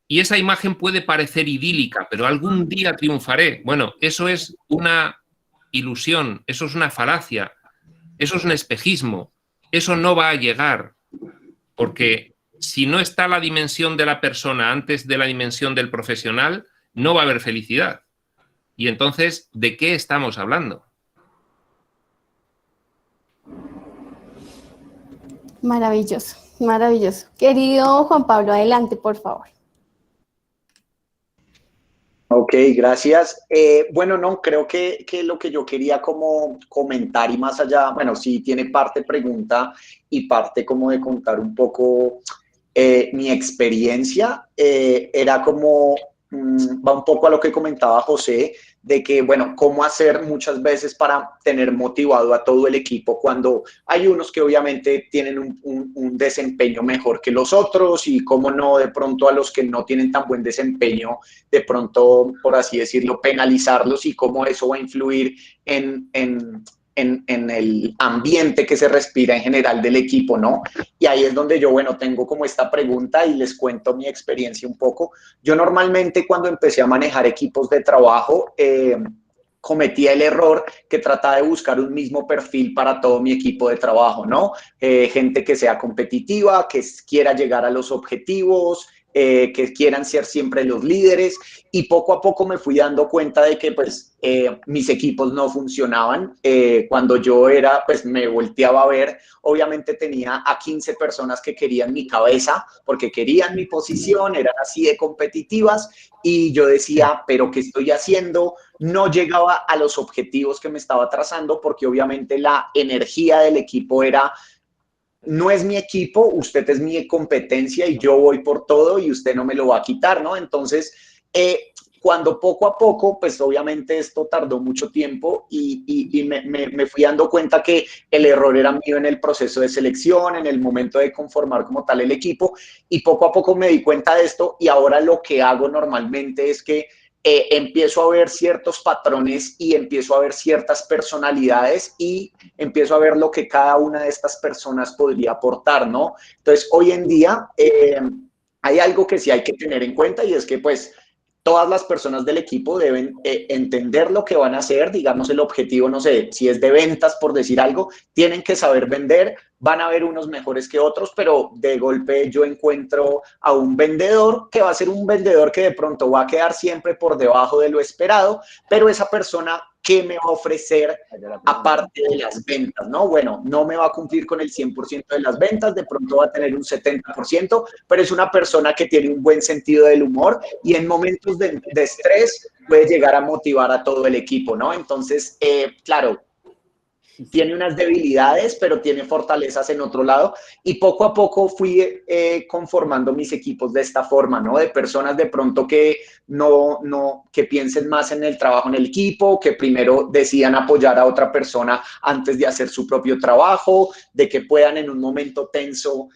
esa imagen puede parecer idílica, pero algún día triunfaré. Bueno, eso es una ilusión, eso es una falacia, eso es un espejismo, eso no va a llegar. Porque si no está la dimensión de la persona antes de la dimensión del profesional, no va a haber felicidad. Y entonces, ¿de qué estamos hablando? Maravilloso, maravilloso. Querido Juan Pablo, adelante, por favor. Ok, gracias. Bueno, no, creo que lo que yo quería como comentar y más allá, bueno, sí tiene parte pregunta y parte como de contar un poco mi experiencia, era como, va un poco a lo que comentaba José, de que, bueno, cómo hacer muchas veces para tener motivado a todo el equipo cuando hay unos que obviamente tienen un desempeño mejor que los otros y cómo no de pronto a los que no tienen tan buen desempeño, de pronto, por así decirlo, penalizarlos y cómo eso va a influir en el ambiente que se respira en general del equipo, ¿no? Y ahí es donde yo, bueno, tengo como esta pregunta y les cuento mi experiencia un poco. Yo normalmente cuando empecé a manejar equipos de trabajo, cometía el error que trataba de buscar un mismo perfil para todo mi equipo de trabajo, ¿no? Gente que sea competitiva, que quiera llegar a los objetivos, que quieran ser siempre los líderes y poco a poco me fui dando cuenta de que pues mis equipos no funcionaban. Cuando yo era, pues me volteaba a ver, obviamente tenía a 15 personas que querían mi cabeza porque querían mi posición, eran así de competitivas y yo decía, pero ¿qué estoy haciendo? No llegaba a los objetivos que me estaba trazando porque obviamente la energía del equipo era no es mi equipo, usted es mi competencia y yo voy por todo y usted no me lo va a quitar, ¿no? Entonces, cuando poco a poco, pues obviamente esto tardó mucho tiempo y me fui dando cuenta que el error era mío en el proceso de selección, en el momento de conformar como tal el equipo, y poco a poco me di cuenta de esto y ahora lo que hago normalmente es que empiezo a ver ciertos patrones y empiezo a ver ciertas personalidades y empiezo a ver lo que cada una de estas personas podría aportar, ¿no? Entonces, hoy en día hay algo que sí hay que tener en cuenta y es que pues todas las personas del equipo deben entender lo que van a hacer, digamos el objetivo, no sé, si es de ventas, por decir algo, tienen que saber vender, van a haber unos mejores que otros, pero de golpe yo encuentro a un vendedor que va a ser un vendedor que de pronto va a quedar siempre por debajo de lo esperado, pero esa persona, ¿qué me va a ofrecer aparte de las ventas? ¿No? Bueno, no me va a cumplir con el 100% de las ventas, de pronto va a tener un 70%, pero es una persona que tiene un buen sentido del humor y en momentos de estrés puede llegar a motivar a todo el equipo, ¿no? Entonces, claro, tiene unas debilidades, pero tiene fortalezas en otro lado. Y poco a poco fui conformando mis equipos de esta forma, ¿no? De personas de pronto que que piensen más en el trabajo en el equipo, que primero decidan apoyar a otra persona antes de hacer su propio trabajo, de que puedan en un momento tenso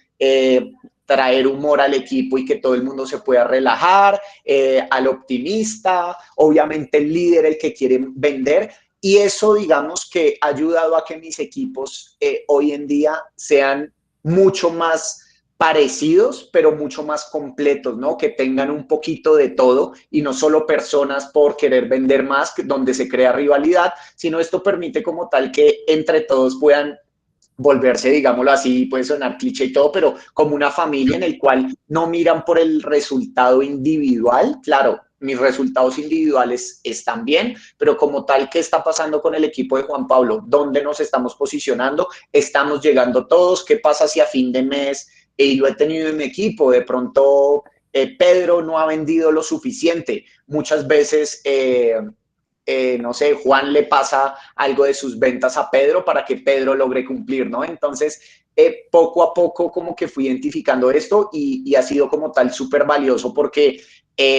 traer humor al equipo y que todo el mundo se pueda relajar, al optimista, obviamente el líder, el que quiere vender. Y eso, digamos, que ha ayudado a que mis equipos hoy en día sean mucho más parecidos, pero mucho más completos, ¿no? Que tengan un poquito de todo y no solo personas por querer vender más, donde se crea rivalidad, sino esto permite como tal que entre todos puedan volverse, digámoslo así, puede sonar cliché y todo, pero como una familia en el cual no miran por el resultado individual. Claro, mis resultados individuales están bien, pero como tal, ¿qué está pasando con el equipo de Juan Pablo? ¿Dónde nos estamos posicionando? ¿Estamos llegando todos? ¿Qué pasa si a fin de mes, y lo he tenido en mi equipo, de pronto Pedro no ha vendido lo suficiente? Muchas veces no sé, Juan le pasa algo de sus ventas a Pedro para que Pedro logre cumplir, ¿no? Entonces, poco a poco como que fui identificando esto y ha sido como tal súper valioso porque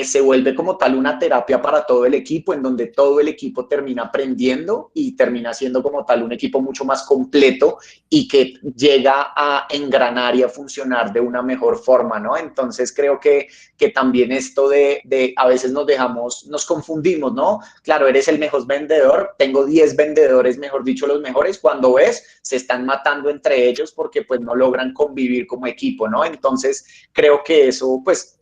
se vuelve como tal una terapia para todo el equipo, en donde todo el equipo termina aprendiendo y termina siendo como tal un equipo mucho más completo y que llega a engranar y a funcionar de una mejor forma, ¿no? Entonces creo que también esto de a veces nos confundimos, ¿no? Claro, eres el mejor vendedor, tengo 10 vendedores, mejor dicho, los mejores, cuando ves, se están matando entre ellos porque pues no logran convivir como equipo, ¿no? Entonces creo que eso pues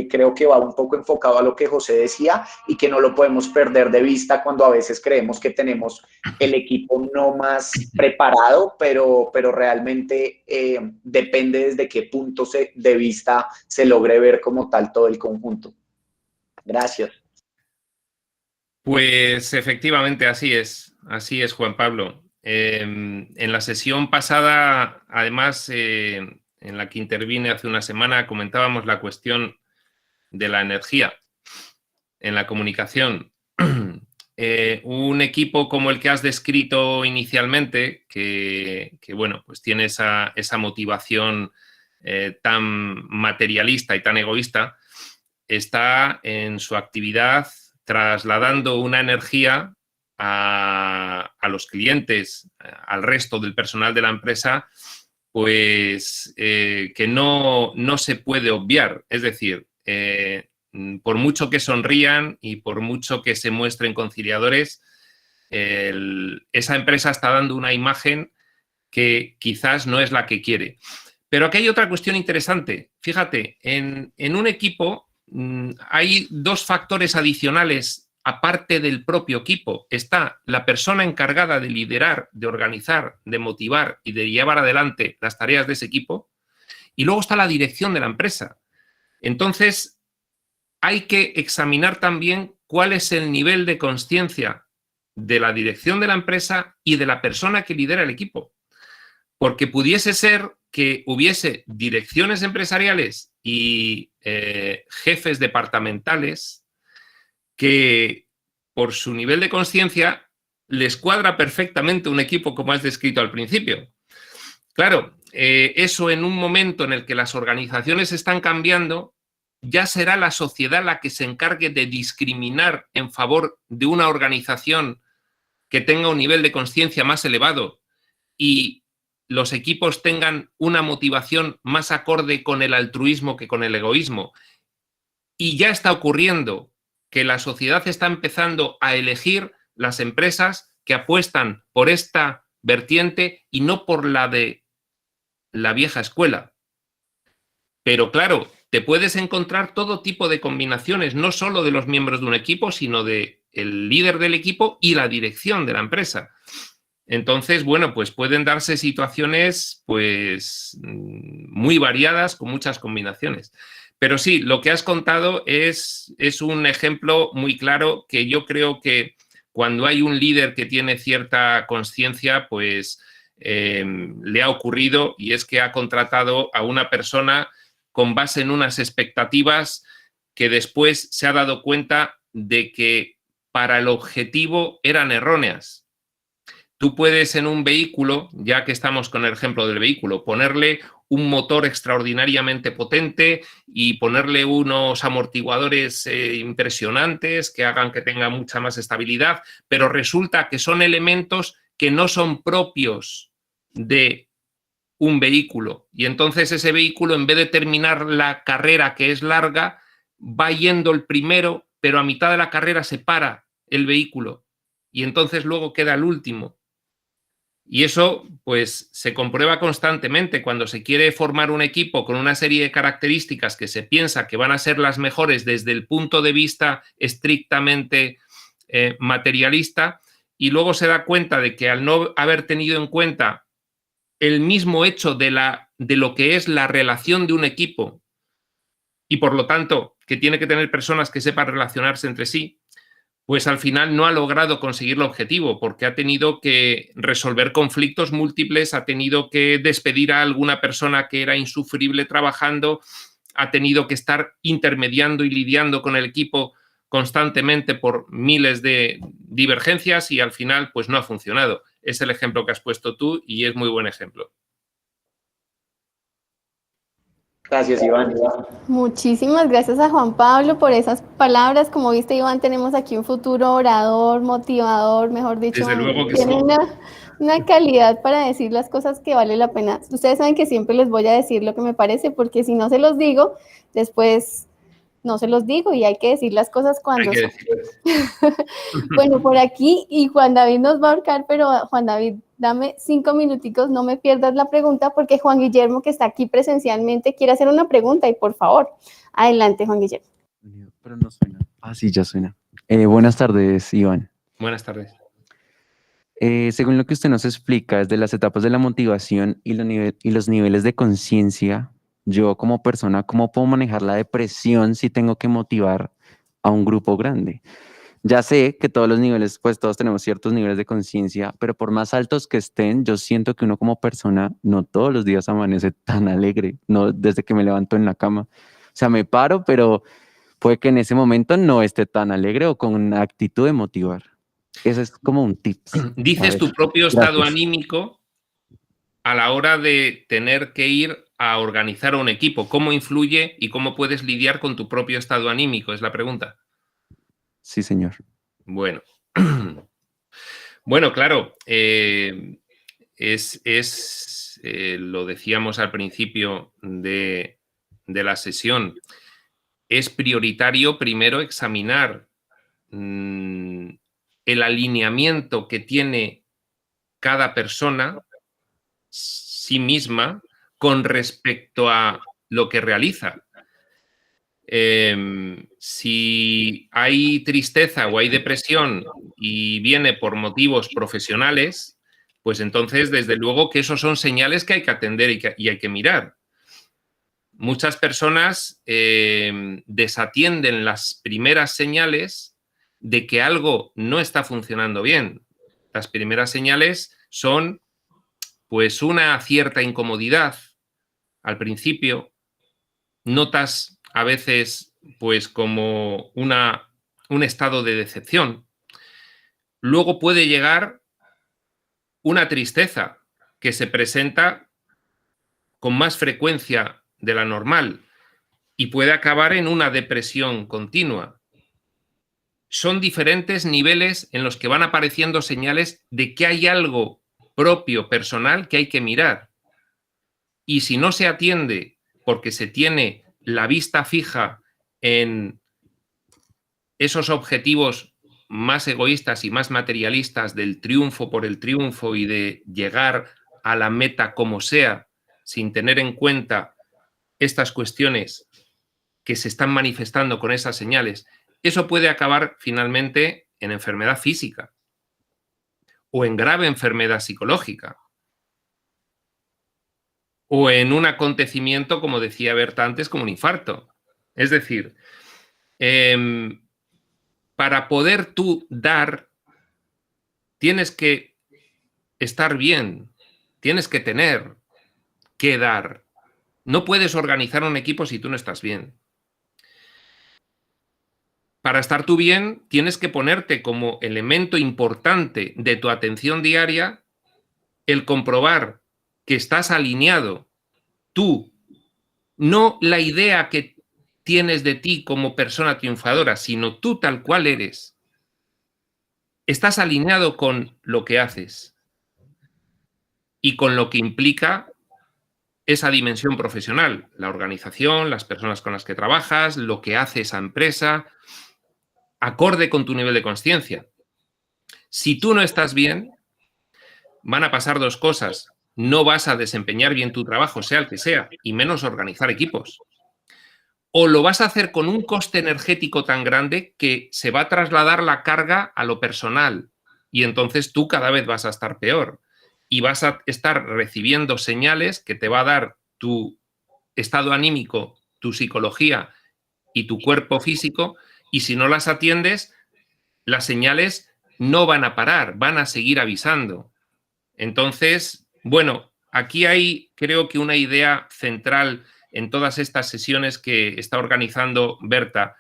creo que va un poco enfocado a lo que José decía y que no lo podemos perder de vista cuando a veces creemos que tenemos el equipo no más preparado, pero realmente depende desde qué punto de vista se logre ver como tal todo el conjunto. Gracias. Pues efectivamente así es, Juan Pablo. En la sesión pasada, además, en la que intervine hace una semana, comentábamos la cuestión de la energía en la comunicación. Un equipo como el que has descrito inicialmente, que bueno, pues tiene esa motivación tan materialista y tan egoísta, está en su actividad trasladando una energía a los clientes, al resto del personal de la empresa, pues que no se puede obviar. Es decir, por mucho que sonrían y por mucho que se muestren conciliadores, esa empresa está dando una imagen que quizás no es la que quiere. Pero aquí hay otra cuestión interesante. Fíjate, en un equipo hay dos factores adicionales aparte del propio equipo. Está la persona encargada de liderar, de organizar, de motivar y de llevar adelante las tareas de ese equipo. Y luego está la dirección de la empresa. Entonces, hay que examinar también cuál es el nivel de consciencia de la dirección de la empresa y de la persona que lidera el equipo. Porque pudiese ser que hubiese direcciones empresariales y jefes departamentales que por su nivel de consciencia les cuadra perfectamente un equipo como has descrito al principio. Claro, eso en un momento en el que las organizaciones están cambiando, ya será la sociedad la que se encargue de discriminar en favor de una organización que tenga un nivel de conciencia más elevado y los equipos tengan una motivación más acorde con el altruismo que con el egoísmo. Y ya está ocurriendo que la sociedad está empezando a elegir las empresas que apuestan por esta vertiente y no por la de la vieja escuela. Pero claro, te puedes encontrar todo tipo de combinaciones, no solo de los miembros de un equipo, sino de el líder del equipo y la dirección de la empresa. Entonces, bueno, pues pueden darse situaciones pues muy variadas con muchas combinaciones. Pero sí, lo que has contado es un ejemplo muy claro que yo creo que cuando hay un líder que tiene cierta conciencia, pues le ha ocurrido, y es que ha contratado a una persona con base en unas expectativas que después se ha dado cuenta de que para el objetivo eran erróneas. Tú puedes en un vehículo, ya que estamos con el ejemplo del vehículo, ponerle un motor extraordinariamente potente y ponerle unos amortiguadores impresionantes que hagan que tenga mucha más estabilidad, pero resulta que son elementos que no son propios de un vehículo. Y entonces ese vehículo, en vez de terminar la carrera, que es larga, va yendo el primero, pero a mitad de la carrera se para el vehículo y entonces luego queda el último. Y eso pues se comprueba constantemente cuando se quiere formar un equipo con una serie de características que se piensa que van a ser las mejores desde el punto de vista estrictamente materialista, y luego se da cuenta de que al no haber tenido en cuenta el mismo hecho de lo que es la relación de un equipo, y por lo tanto que tiene que tener personas que sepan relacionarse entre sí, pues al final no ha logrado conseguir el objetivo, porque ha tenido que resolver conflictos múltiples, ha tenido que despedir a alguna persona que era insufrible trabajando, ha tenido que estar intermediando y lidiando con el equipo constantemente por miles de divergencias y al final pues no ha funcionado. Es el ejemplo que has puesto tú y es muy buen ejemplo. Gracias, Iván. Muchísimas gracias a Juan Pablo por esas palabras. Como viste, Iván, tenemos aquí un futuro orador, motivador, mejor dicho. Desde luego que tiene sí. una calidad para decir las cosas que vale la pena. Ustedes saben que siempre les voy a decir lo que me parece, porque si no se los digo, después no se los digo y hay que decir las cosas cuando Hay que son. decirlo. Bueno, por aquí, y Juan David nos va a ahorcar, pero Juan David, dame 5 minuticos, no me pierdas la pregunta, porque Juan Guillermo, que está aquí presencialmente, quiere hacer una pregunta, y por favor, adelante, Juan Guillermo. Pero no suena. Ah, sí, ya suena. Buenas tardes, Iván. Buenas tardes. Según lo que usted nos explica, desde las etapas de la motivación y los niveles de conciencia, yo como persona, ¿cómo puedo manejar la depresión si tengo que motivar a un grupo grande? Ya sé que todos los niveles, pues todos tenemos ciertos niveles de conciencia, pero por más altos que estén, yo siento que uno como persona no todos los días amanece tan alegre, no desde que me levanto en la cama. O sea, me paro, pero puede que en ese momento no esté tan alegre o con una actitud de motivar. Ese es como un tip. Dices tu propio estado anímico a la hora de tener que ir a organizar un equipo. ¿Cómo influye y cómo puedes lidiar con tu propio estado anímico? Es la pregunta. Sí, señor. Bueno. Bueno, claro. Lo decíamos al principio de la sesión. Es prioritario primero examinar el alineamiento que tiene cada persona sí misma con respecto a lo que realiza. Si hay tristeza o hay depresión y viene por motivos profesionales, pues entonces desde luego que esos son señales que hay que atender y hay que mirar. Muchas personas desatienden las primeras señales de que algo no está funcionando bien. Las primeras señales son pues una cierta incomodidad al principio. Notas a veces pues como un estado de decepción. Luego puede llegar una tristeza que se presenta con más frecuencia de la normal y puede acabar en una depresión continua. Son diferentes niveles en los que van apareciendo señales de que hay algo propio, personal, que hay que mirar. Y si no se atiende porque se tiene la vista fija en esos objetivos más egoístas y más materialistas del triunfo por el triunfo y de llegar a la meta como sea, sin tener en cuenta estas cuestiones que se están manifestando con esas señales, eso puede acabar finalmente en enfermedad física o en grave enfermedad psicológica o en un acontecimiento, como decía Berta antes, como un infarto. Es decir, para poder tú dar, tienes que estar bien, tienes que tener que dar. No puedes organizar un equipo si tú no estás bien. Para estar tú bien, tienes que ponerte como elemento importante de tu atención diaria el comprobar que estás alineado tú, no la idea que tienes de ti como persona triunfadora, sino tú tal cual eres. Estás alineado con lo que haces y con lo que implica esa dimensión profesional, la organización, las personas con las que trabajas, lo que hace esa empresa, acorde con tu nivel de consciencia. Si tú no estás bien, van a pasar dos cosas. No vas a desempeñar bien tu trabajo, sea el que sea, y menos organizar equipos. O lo vas a hacer con un coste energético tan grande que se va a trasladar la carga a lo personal y entonces tú cada vez vas a estar peor y vas a estar recibiendo señales que te va a dar tu estado anímico, tu psicología y tu cuerpo físico, y si no las atiendes, las señales no van a parar, van a seguir avisando. Entonces, bueno, aquí hay, creo que una idea central en todas estas sesiones que está organizando Berta.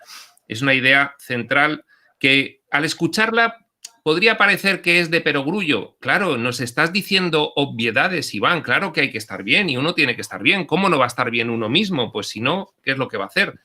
Es una idea central que al escucharla podría parecer que es de perogrullo. Claro, nos estás diciendo obviedades, Iván, claro que hay que estar bien y uno tiene que estar bien. ¿Cómo no va a estar bien uno mismo? Pues si no, ¿qué es lo que va a hacer?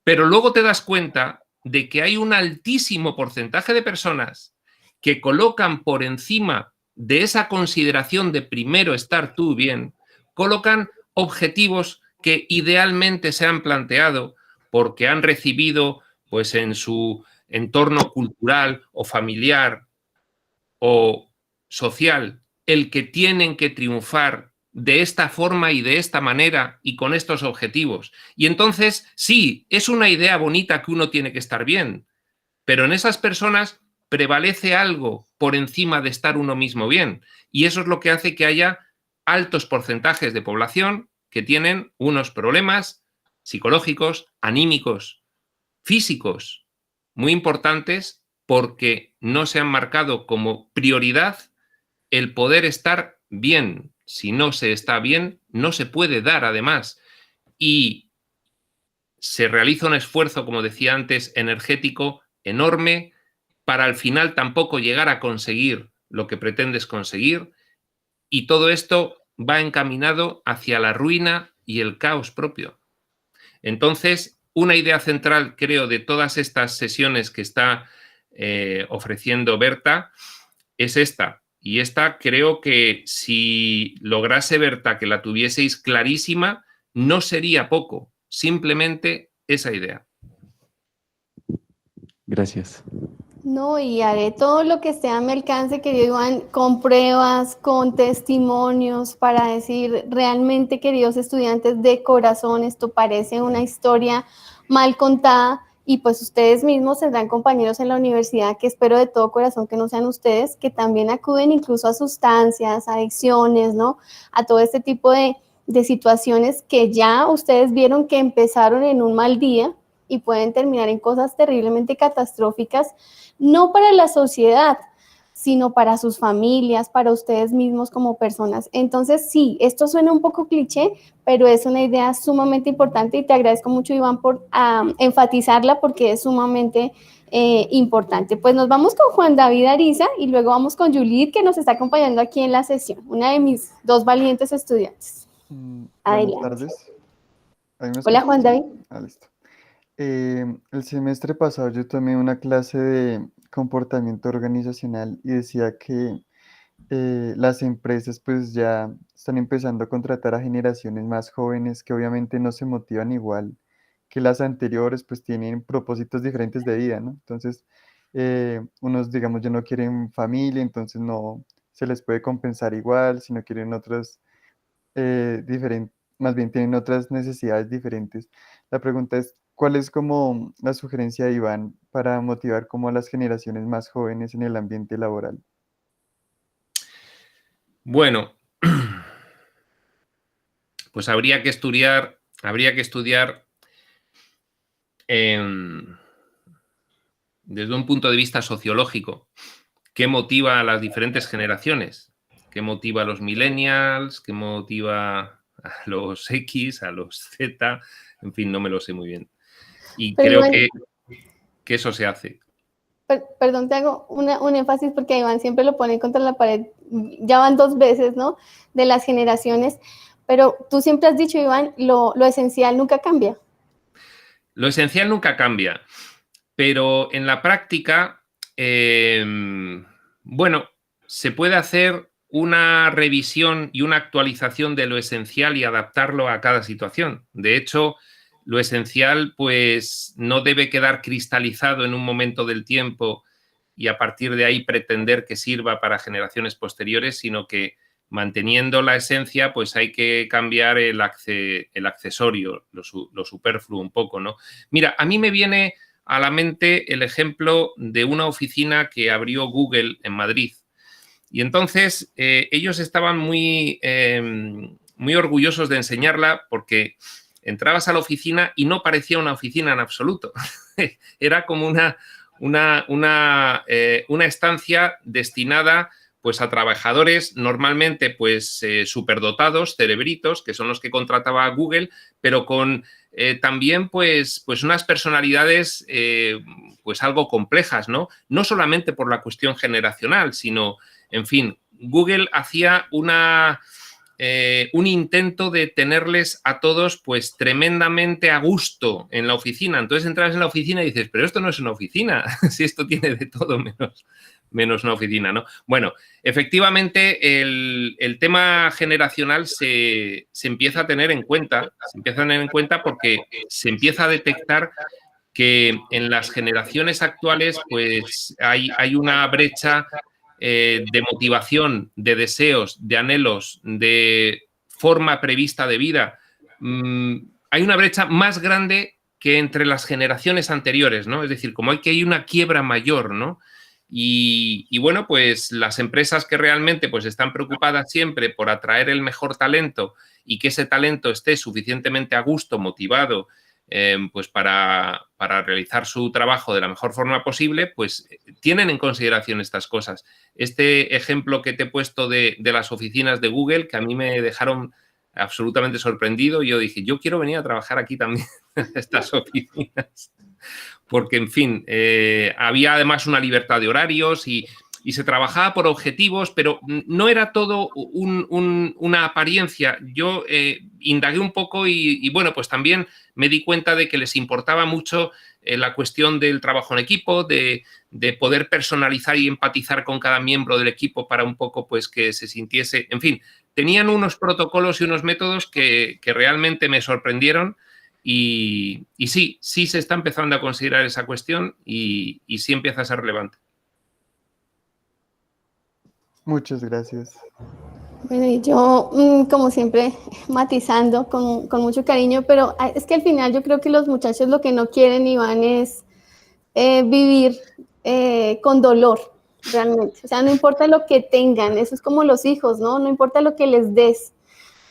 Pero luego te das cuenta de que hay un altísimo porcentaje de personas que colocan por encima de esa consideración de primero estar tú bien, colocan objetivos que idealmente se han planteado porque han recibido pues en su entorno cultural o familiar o social el que tienen que triunfar de esta forma y de esta manera y con estos objetivos. Y entonces, sí, es una idea bonita que uno tiene que estar bien, pero en esas personas prevalece algo por encima de estar uno mismo bien. Y eso es lo que hace que haya altos porcentajes de población que tienen unos problemas psicológicos, anímicos, físicos, muy importantes porque no se han marcado como prioridad el poder estar bien. Si no se está bien, no se puede dar además. Y se realiza un esfuerzo, como decía antes, energético enorme para al final tampoco llegar a conseguir lo que pretendes conseguir. Y todo esto va encaminado hacia la ruina y el caos propio. Entonces, una idea central, creo, de todas estas sesiones que está ofreciendo Berta es esta. Y esta creo que si lograse Berta que la tuvieseis clarísima, no sería poco, simplemente esa idea. Gracias. No, y haré todo lo que esté a mi alcance, querido Iván, con pruebas, con testimonios, para decir realmente, queridos estudiantes, de corazón, esto parece una historia mal contada, y pues ustedes mismos tendrán compañeros en la universidad que espero de todo corazón que no sean ustedes, que también acuden incluso a sustancias, adicciones, ¿no? A todo este tipo de situaciones que ya ustedes vieron que empezaron en un mal día y pueden terminar en cosas terriblemente catastróficas, no para la sociedad, sino para sus familias, para ustedes mismos como personas. Entonces, sí, esto suena un poco cliché, pero es una idea sumamente importante y te agradezco mucho, Iván, por enfatizarla porque es sumamente importante. Pues nos vamos con Juan David Ariza y luego vamos con Juliet, que nos está acompañando aquí en la sesión, una de mis dos valientes estudiantes. Buenas Adelante. tardes. ¿Ahí me Hola, escuchas? Juan David. Listo. El semestre pasado yo tomé una clase de comportamiento organizacional y decía que las empresas pues ya están empezando a contratar a generaciones más jóvenes que obviamente no se motivan igual que las anteriores, pues tienen propósitos diferentes de vida, ¿no? Entonces, unos, digamos, ya no quieren familia, entonces no se les puede compensar igual, sino quieren otras diferentes, más bien tienen otras necesidades diferentes. La pregunta es, ¿cuál es como la sugerencia de Iván para motivar como a las generaciones más jóvenes en el ambiente laboral? Bueno, pues habría que estudiar desde un punto de vista sociológico qué motiva a las diferentes generaciones, qué motiva a los millennials, qué motiva a los X, a los Z, en fin, no me lo sé muy bien. Y Pero creo Iván, que eso se hace. perdón, te hago un énfasis porque Iván siempre lo pone contra la pared, ya van 2 veces, ¿no? De las generaciones, pero tú siempre has dicho, Iván, lo esencial nunca cambia. Lo esencial nunca cambia, pero en la práctica, bueno, se puede hacer una revisión y una actualización de lo esencial y adaptarlo a cada situación. De hecho, lo esencial pues no debe quedar cristalizado en un momento del tiempo y a partir de ahí pretender que sirva para generaciones posteriores, sino que manteniendo la esencia, pues hay que cambiar el accesorio, lo superfluo un poco, ¿no? Mira, a mí me viene a la mente el ejemplo de una oficina que abrió Google en Madrid. Y entonces ellos estaban muy orgullosos de enseñarla porque entrabas a la oficina y no parecía una oficina en absoluto. Era como una estancia destinada pues a trabajadores normalmente pues superdotados, cerebritos, que son los que contrataba Google, pero con también pues unas personalidades pues algo complejas, ¿no? No solamente por la cuestión generacional, sino, en fin, Google hacía un intento de tenerles a todos pues tremendamente a gusto en la oficina. Entonces entras en la oficina y dices, pero esto no es una oficina, si esto tiene de todo menos una oficina, ¿no? Bueno, efectivamente el tema generacional se empieza a tener en cuenta, porque se empieza a detectar que en las generaciones actuales pues hay una brecha de motivación, de deseos, de anhelos, de forma prevista de vida. Hay una brecha más grande que entre las generaciones anteriores, ¿no? Es decir, como hay una quiebra mayor, ¿no? Y bueno, pues las empresas que realmente pues están preocupadas siempre por atraer el mejor talento y que ese talento esté suficientemente a gusto, motivado, pues para realizar su trabajo de la mejor forma posible, pues tienen en consideración estas cosas. Este ejemplo que te he puesto de las oficinas de Google, que a mí me dejaron absolutamente sorprendido, yo dije, yo quiero venir a trabajar aquí también, en estas oficinas. Porque, en fin, había además una libertad de horarios y se trabajaba por objetivos, pero no era todo una apariencia. Yo indagué un poco y, bueno, pues también me di cuenta de que les importaba mucho la cuestión del trabajo en equipo, de poder personalizar y empatizar con cada miembro del equipo para un poco pues que se sintiese, en fin, tenían unos protocolos y unos métodos que realmente me sorprendieron. Y sí se está empezando a considerar esa cuestión y sí empieza a ser relevante. Muchas gracias. Bueno, y yo, como siempre, matizando con mucho cariño, pero es que al final yo creo que los muchachos lo que no quieren, Iván, es vivir con dolor, realmente. O sea, no importa lo que tengan, eso es como los hijos, ¿no? No importa lo que les des.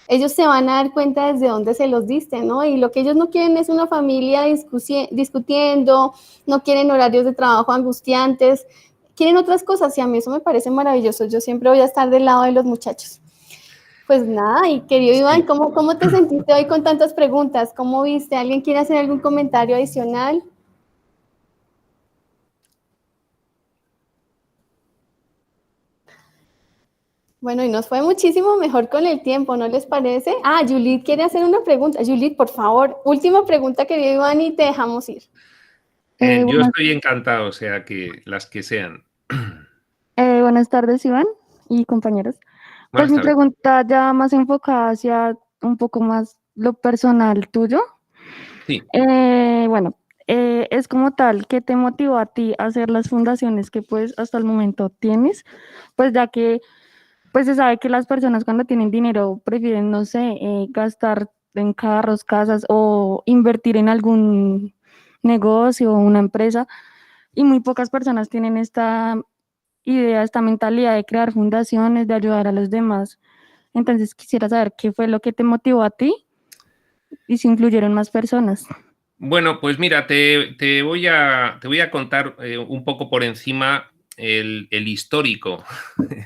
Ellos se van a dar cuenta desde dónde se los diste, ¿no? Y lo que ellos no quieren es una familia discutiendo, no quieren horarios de trabajo angustiantes, quieren otras cosas y a mí eso me parece maravilloso. Yo siempre voy a estar del lado de los muchachos. Pues nada, y querido Iván, ¿cómo te sentiste hoy con tantas preguntas? ¿Cómo viste? ¿Alguien quiere hacer algún comentario adicional? Bueno, y nos fue muchísimo mejor con el tiempo, ¿no les parece? Ah, Juliet quiere hacer una pregunta. Juliet, por favor, última pregunta, querido Iván, y te dejamos ir. Yo Buenas, estoy encantado, o sea, que las que sean. buenas tardes, Iván y compañeros. Pues Buenas mi tardes. pregunta ya más enfocada hacia un poco más lo personal tuyo. Sí. Bueno, es como tal, ¿qué te motivó a ti a hacer las fundaciones que pues hasta el momento tienes? Pues ya que pues se sabe que las personas cuando tienen dinero prefieren, no sé, gastar en carros, casas o invertir en algún negocio o una empresa, y muy pocas personas tienen esta idea, esta mentalidad de crear fundaciones, de ayudar a los demás. Entonces quisiera saber qué fue lo que te motivó a ti y si influyeron más personas. Bueno, pues mira, te voy a contar un poco por encima el histórico.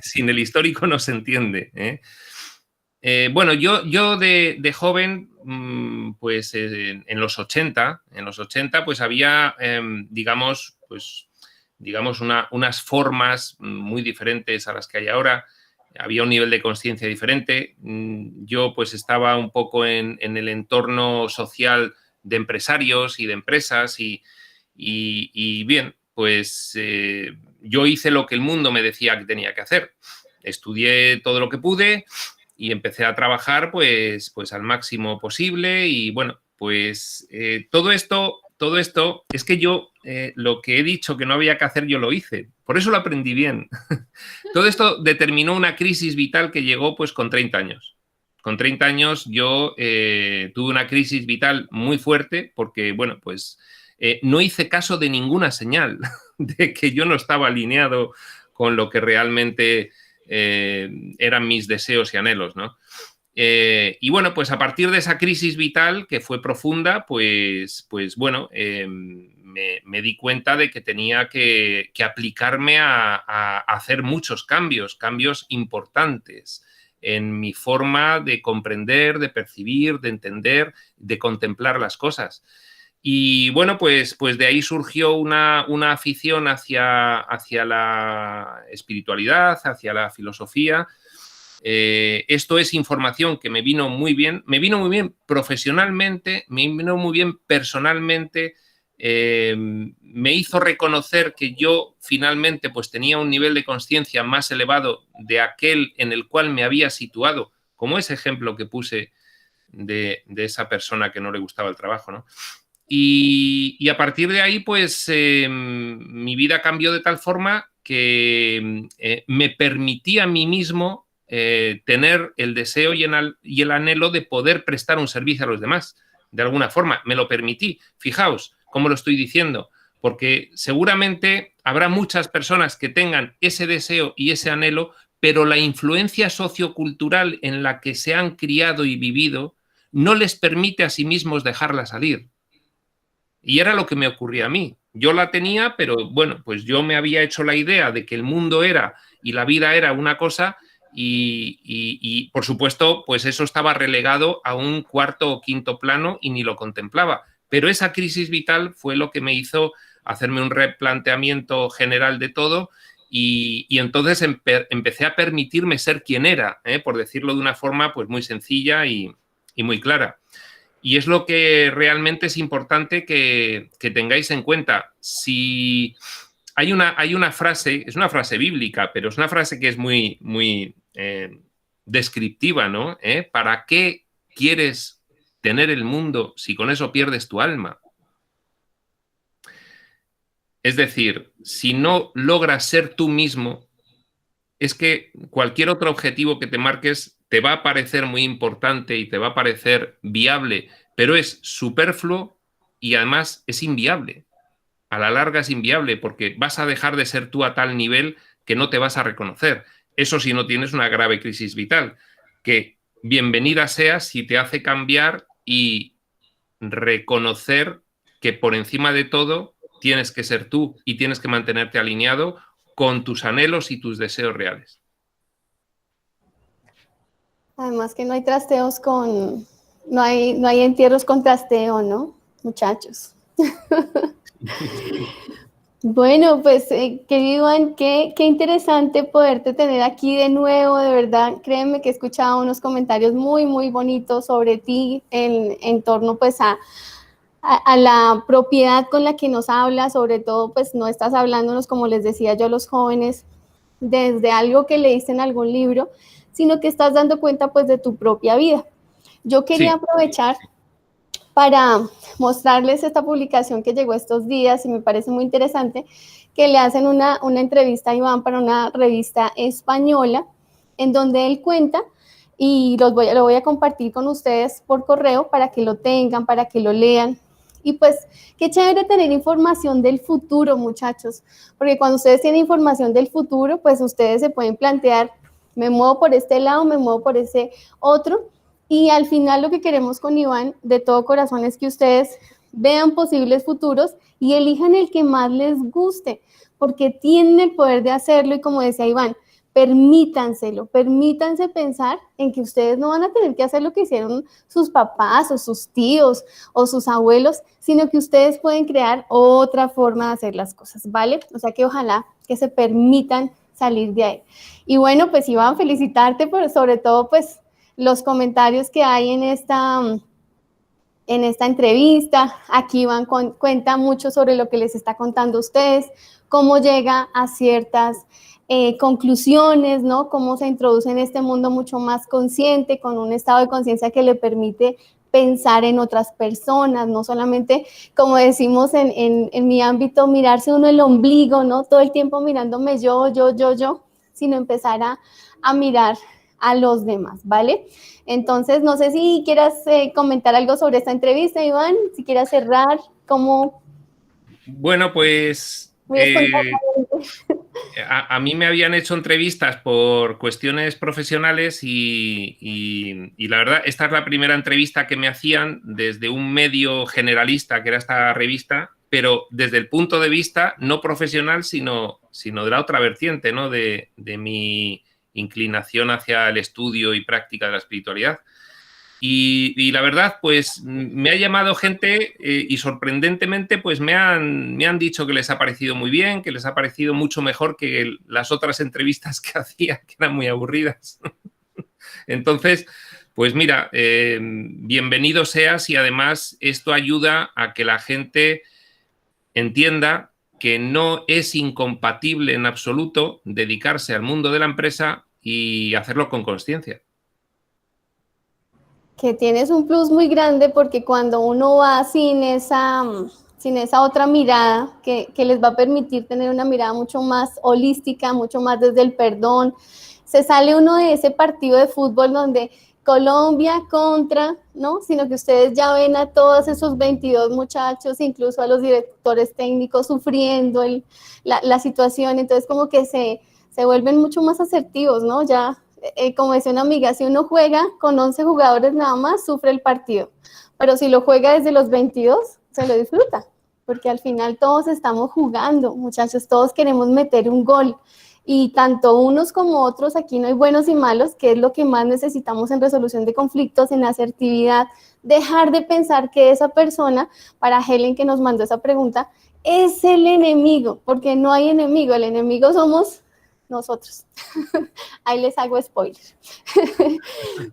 Sin el histórico no se entiende, ¿eh? Bueno, yo de joven, pues en los 80, pues había, digamos, unas formas muy diferentes a las que hay ahora. Había un nivel de conciencia diferente. Yo pues estaba un poco en el entorno social de empresarios y de empresas y bien, pues yo hice lo que el mundo me decía que tenía que hacer. Estudié todo lo que pude y empecé a trabajar pues al máximo posible y bueno, pues todo esto es que yo lo que he dicho que no había que hacer yo lo hice, por eso lo aprendí bien. Todo esto determinó una crisis vital que llegó pues con 30 años. Con 30 años yo tuve una crisis vital muy fuerte porque, bueno, pues no hice caso de ninguna señal de que yo no estaba alineado con lo que realmente eran mis deseos y anhelos, ¿no? Y bueno, pues a partir de esa crisis vital que fue profunda, pues bueno, me di cuenta de que tenía que aplicarme a hacer muchos cambios importantes en mi forma de comprender, de percibir, de entender, de contemplar las cosas. Y bueno, pues de ahí surgió una afición hacia la espiritualidad, hacia la filosofía. Esto es información que me vino muy bien profesionalmente, me vino muy bien personalmente, me hizo reconocer que yo finalmente pues tenía un nivel de conciencia más elevado de aquel en el cual me había situado, como ese ejemplo que puse de esa persona que no le gustaba el trabajo, ¿no? Y a partir de ahí, pues mi vida cambió de tal forma que me permití a mí mismo tener el deseo y el anhelo de poder prestar un servicio a los demás. De alguna forma, me lo permití. Fijaos cómo lo estoy diciendo, porque seguramente habrá muchas personas que tengan ese deseo y ese anhelo, pero la influencia sociocultural en la que se han criado y vivido no les permite a sí mismos dejarla salir. Y era lo que me ocurría a mí. Yo la tenía, pero bueno, pues yo me había hecho la idea de que el mundo era y la vida era una cosa y por supuesto, pues eso estaba relegado a un cuarto o quinto plano y ni lo contemplaba. Pero esa crisis vital fue lo que me hizo hacerme un replanteamiento general de todo y entonces empecé a permitirme ser quien era, por decirlo de una forma pues muy sencilla y muy clara. Y es lo que realmente es importante que tengáis en cuenta. Si hay una frase, es una frase bíblica, pero es una frase que es muy, muy descriptiva, ¿no? ¿Para qué quieres tener el mundo si con eso pierdes tu alma? Es decir, si no logras ser tú mismo, es que cualquier otro objetivo que te marques te va a parecer muy importante y te va a parecer viable, pero es superfluo y además es inviable. A la larga es inviable porque vas a dejar de ser tú a tal nivel que no te vas a reconocer. Eso si no tienes una grave crisis vital, que bienvenida sea si te hace cambiar y reconocer que por encima de todo tienes que ser tú y tienes que mantenerte alineado con tus anhelos y tus deseos reales. Además que no hay trasteos no hay entierros con trasteo, ¿no, muchachos? Bueno, pues querido Iván, qué interesante poderte tener aquí de nuevo, de verdad, créeme que he escuchado unos comentarios muy, muy bonitos sobre ti en torno pues a la propiedad con la que nos hablas, sobre todo pues no estás hablándonos, como les decía yo a los jóvenes, desde algo que leíste en algún libro, sino que estás dando cuenta pues de tu propia vida. Yo quería Sí. aprovechar para mostrarles esta publicación que llegó estos días y me parece muy interesante, que le hacen una entrevista a Iván para una revista española, en donde él cuenta, y lo voy a compartir con ustedes por correo para que lo tengan, para que lo lean. Y pues, qué chévere tener información del futuro, muchachos, porque cuando ustedes tienen información del futuro, pues ustedes se pueden plantear, me muevo por este lado, me muevo por ese otro, y al final lo que queremos con Iván de todo corazón es que ustedes vean posibles futuros y elijan el que más les guste, porque tienen el poder de hacerlo y como decía Iván, permítanse pensar en que ustedes no van a tener que hacer lo que hicieron sus papás o sus tíos o sus abuelos, sino que ustedes pueden crear otra forma de hacer las cosas, ¿vale? O sea que ojalá que se permitan salir de ahí. Y bueno, pues Iván, felicitarte por sobre todo pues los comentarios que hay en esta entrevista. Aquí Iván cuenta mucho sobre lo que les está contando a ustedes, cómo llega a ciertas conclusiones, ¿no? Cómo se introduce en este mundo mucho más consciente, con un estado de conciencia que le permite pensar en otras personas, no solamente, como decimos en mi ámbito, mirarse uno el ombligo, ¿no? Todo el tiempo mirándome yo, sino empezar a mirar a los demás, ¿vale? Entonces, no sé si quieras comentar algo sobre esta entrevista, Iván, si quieras cerrar, ¿cómo? Bueno, pues a mí me habían hecho entrevistas por cuestiones profesionales y la verdad, esta es la primera entrevista que me hacían desde un medio generalista, que era esta revista, pero desde el punto de vista no profesional, sino de la otra vertiente, ¿no? De mi inclinación hacia el estudio y práctica de la espiritualidad. Y la verdad, pues me ha llamado gente y sorprendentemente, pues me han dicho que les ha parecido muy bien, que les ha parecido mucho mejor que las otras entrevistas que hacía, que eran muy aburridas. Entonces, pues mira, bienvenido seas y además esto ayuda a que la gente entienda que no es incompatible en absoluto dedicarse al mundo de la empresa y hacerlo con consciencia. Que tienes un plus muy grande porque cuando uno va sin esa otra mirada que les va a permitir tener una mirada mucho más holística, mucho más desde el perdón, se sale uno de ese partido de fútbol donde Colombia contra, ¿no? Sino que ustedes ya ven a todos esos 22 muchachos, incluso a los directores técnicos sufriendo la situación, entonces como que se vuelven mucho más asertivos, ¿no? Ya, como decía una amiga, si uno juega con 11 jugadores nada más, sufre el partido, pero si lo juega desde los 22, se lo disfruta, porque al final todos estamos jugando, muchachos, todos queremos meter un gol, y tanto unos como otros, aquí no hay buenos y malos, que es lo que más necesitamos en resolución de conflictos, en asertividad, dejar de pensar que esa persona, para Helen que nos mandó esa pregunta, es el enemigo, porque no hay enemigo, el enemigo somos nosotros. Ahí les hago spoiler.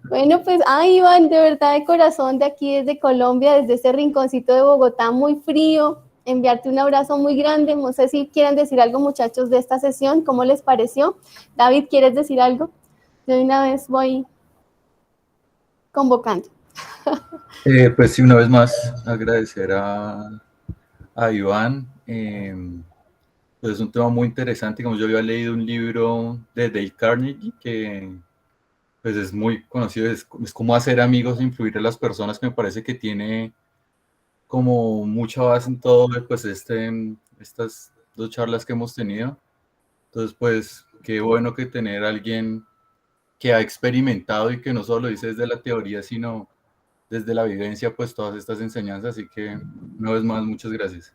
Bueno, pues, Iván, de verdad, de corazón, de aquí desde Colombia, desde ese rinconcito de Bogotá, muy frío, enviarte un abrazo muy grande. No sé si quieren decir algo, muchachos, de esta sesión, ¿cómo les pareció? David, ¿quieres decir algo? De una vez voy convocando. Pues sí, una vez más, agradecer a Iván. Pues es un tema muy interesante. Como yo había leído un libro de Dale Carnegie que pues es muy conocido, es cómo hacer amigos e influir a las personas, que me parece que tiene como mucha base en todo, pues estas dos charlas que hemos tenido. Entonces, pues qué bueno que tener a alguien que ha experimentado y que no solo dice desde la teoría, sino desde la vivencia, pues todas estas enseñanzas. Así que, una vez más, muchas gracias.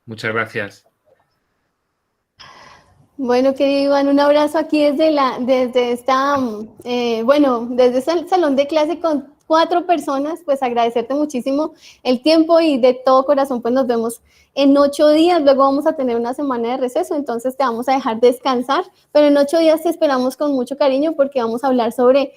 Muchas gracias. Bueno, querido Iván, un abrazo aquí desde esta, desde ese salón de clase 4 personas, pues agradecerte muchísimo el tiempo y de todo corazón, pues nos vemos en 8 días, luego vamos a tener una semana de receso, entonces te vamos a dejar descansar, pero en 8 días te esperamos con mucho cariño porque vamos a hablar sobre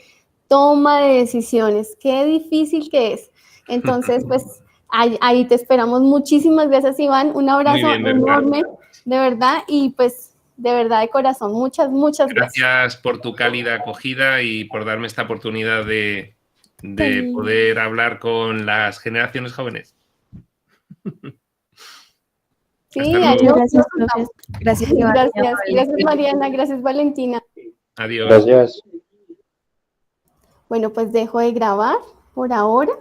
toma de decisiones, qué difícil que es. Entonces, pues ahí te esperamos. Muchísimas gracias, Iván, un abrazo enorme, de verdad, y pues de verdad de corazón, muchas gracias. Gracias por tu cálida acogida y por darme esta oportunidad de poder hablar con las generaciones jóvenes. Sí, gracias, profe. Gracias, Iván. Gracias, Mariana, gracias, Valentina. Adiós. Gracias. Bueno, pues dejo de grabar por ahora.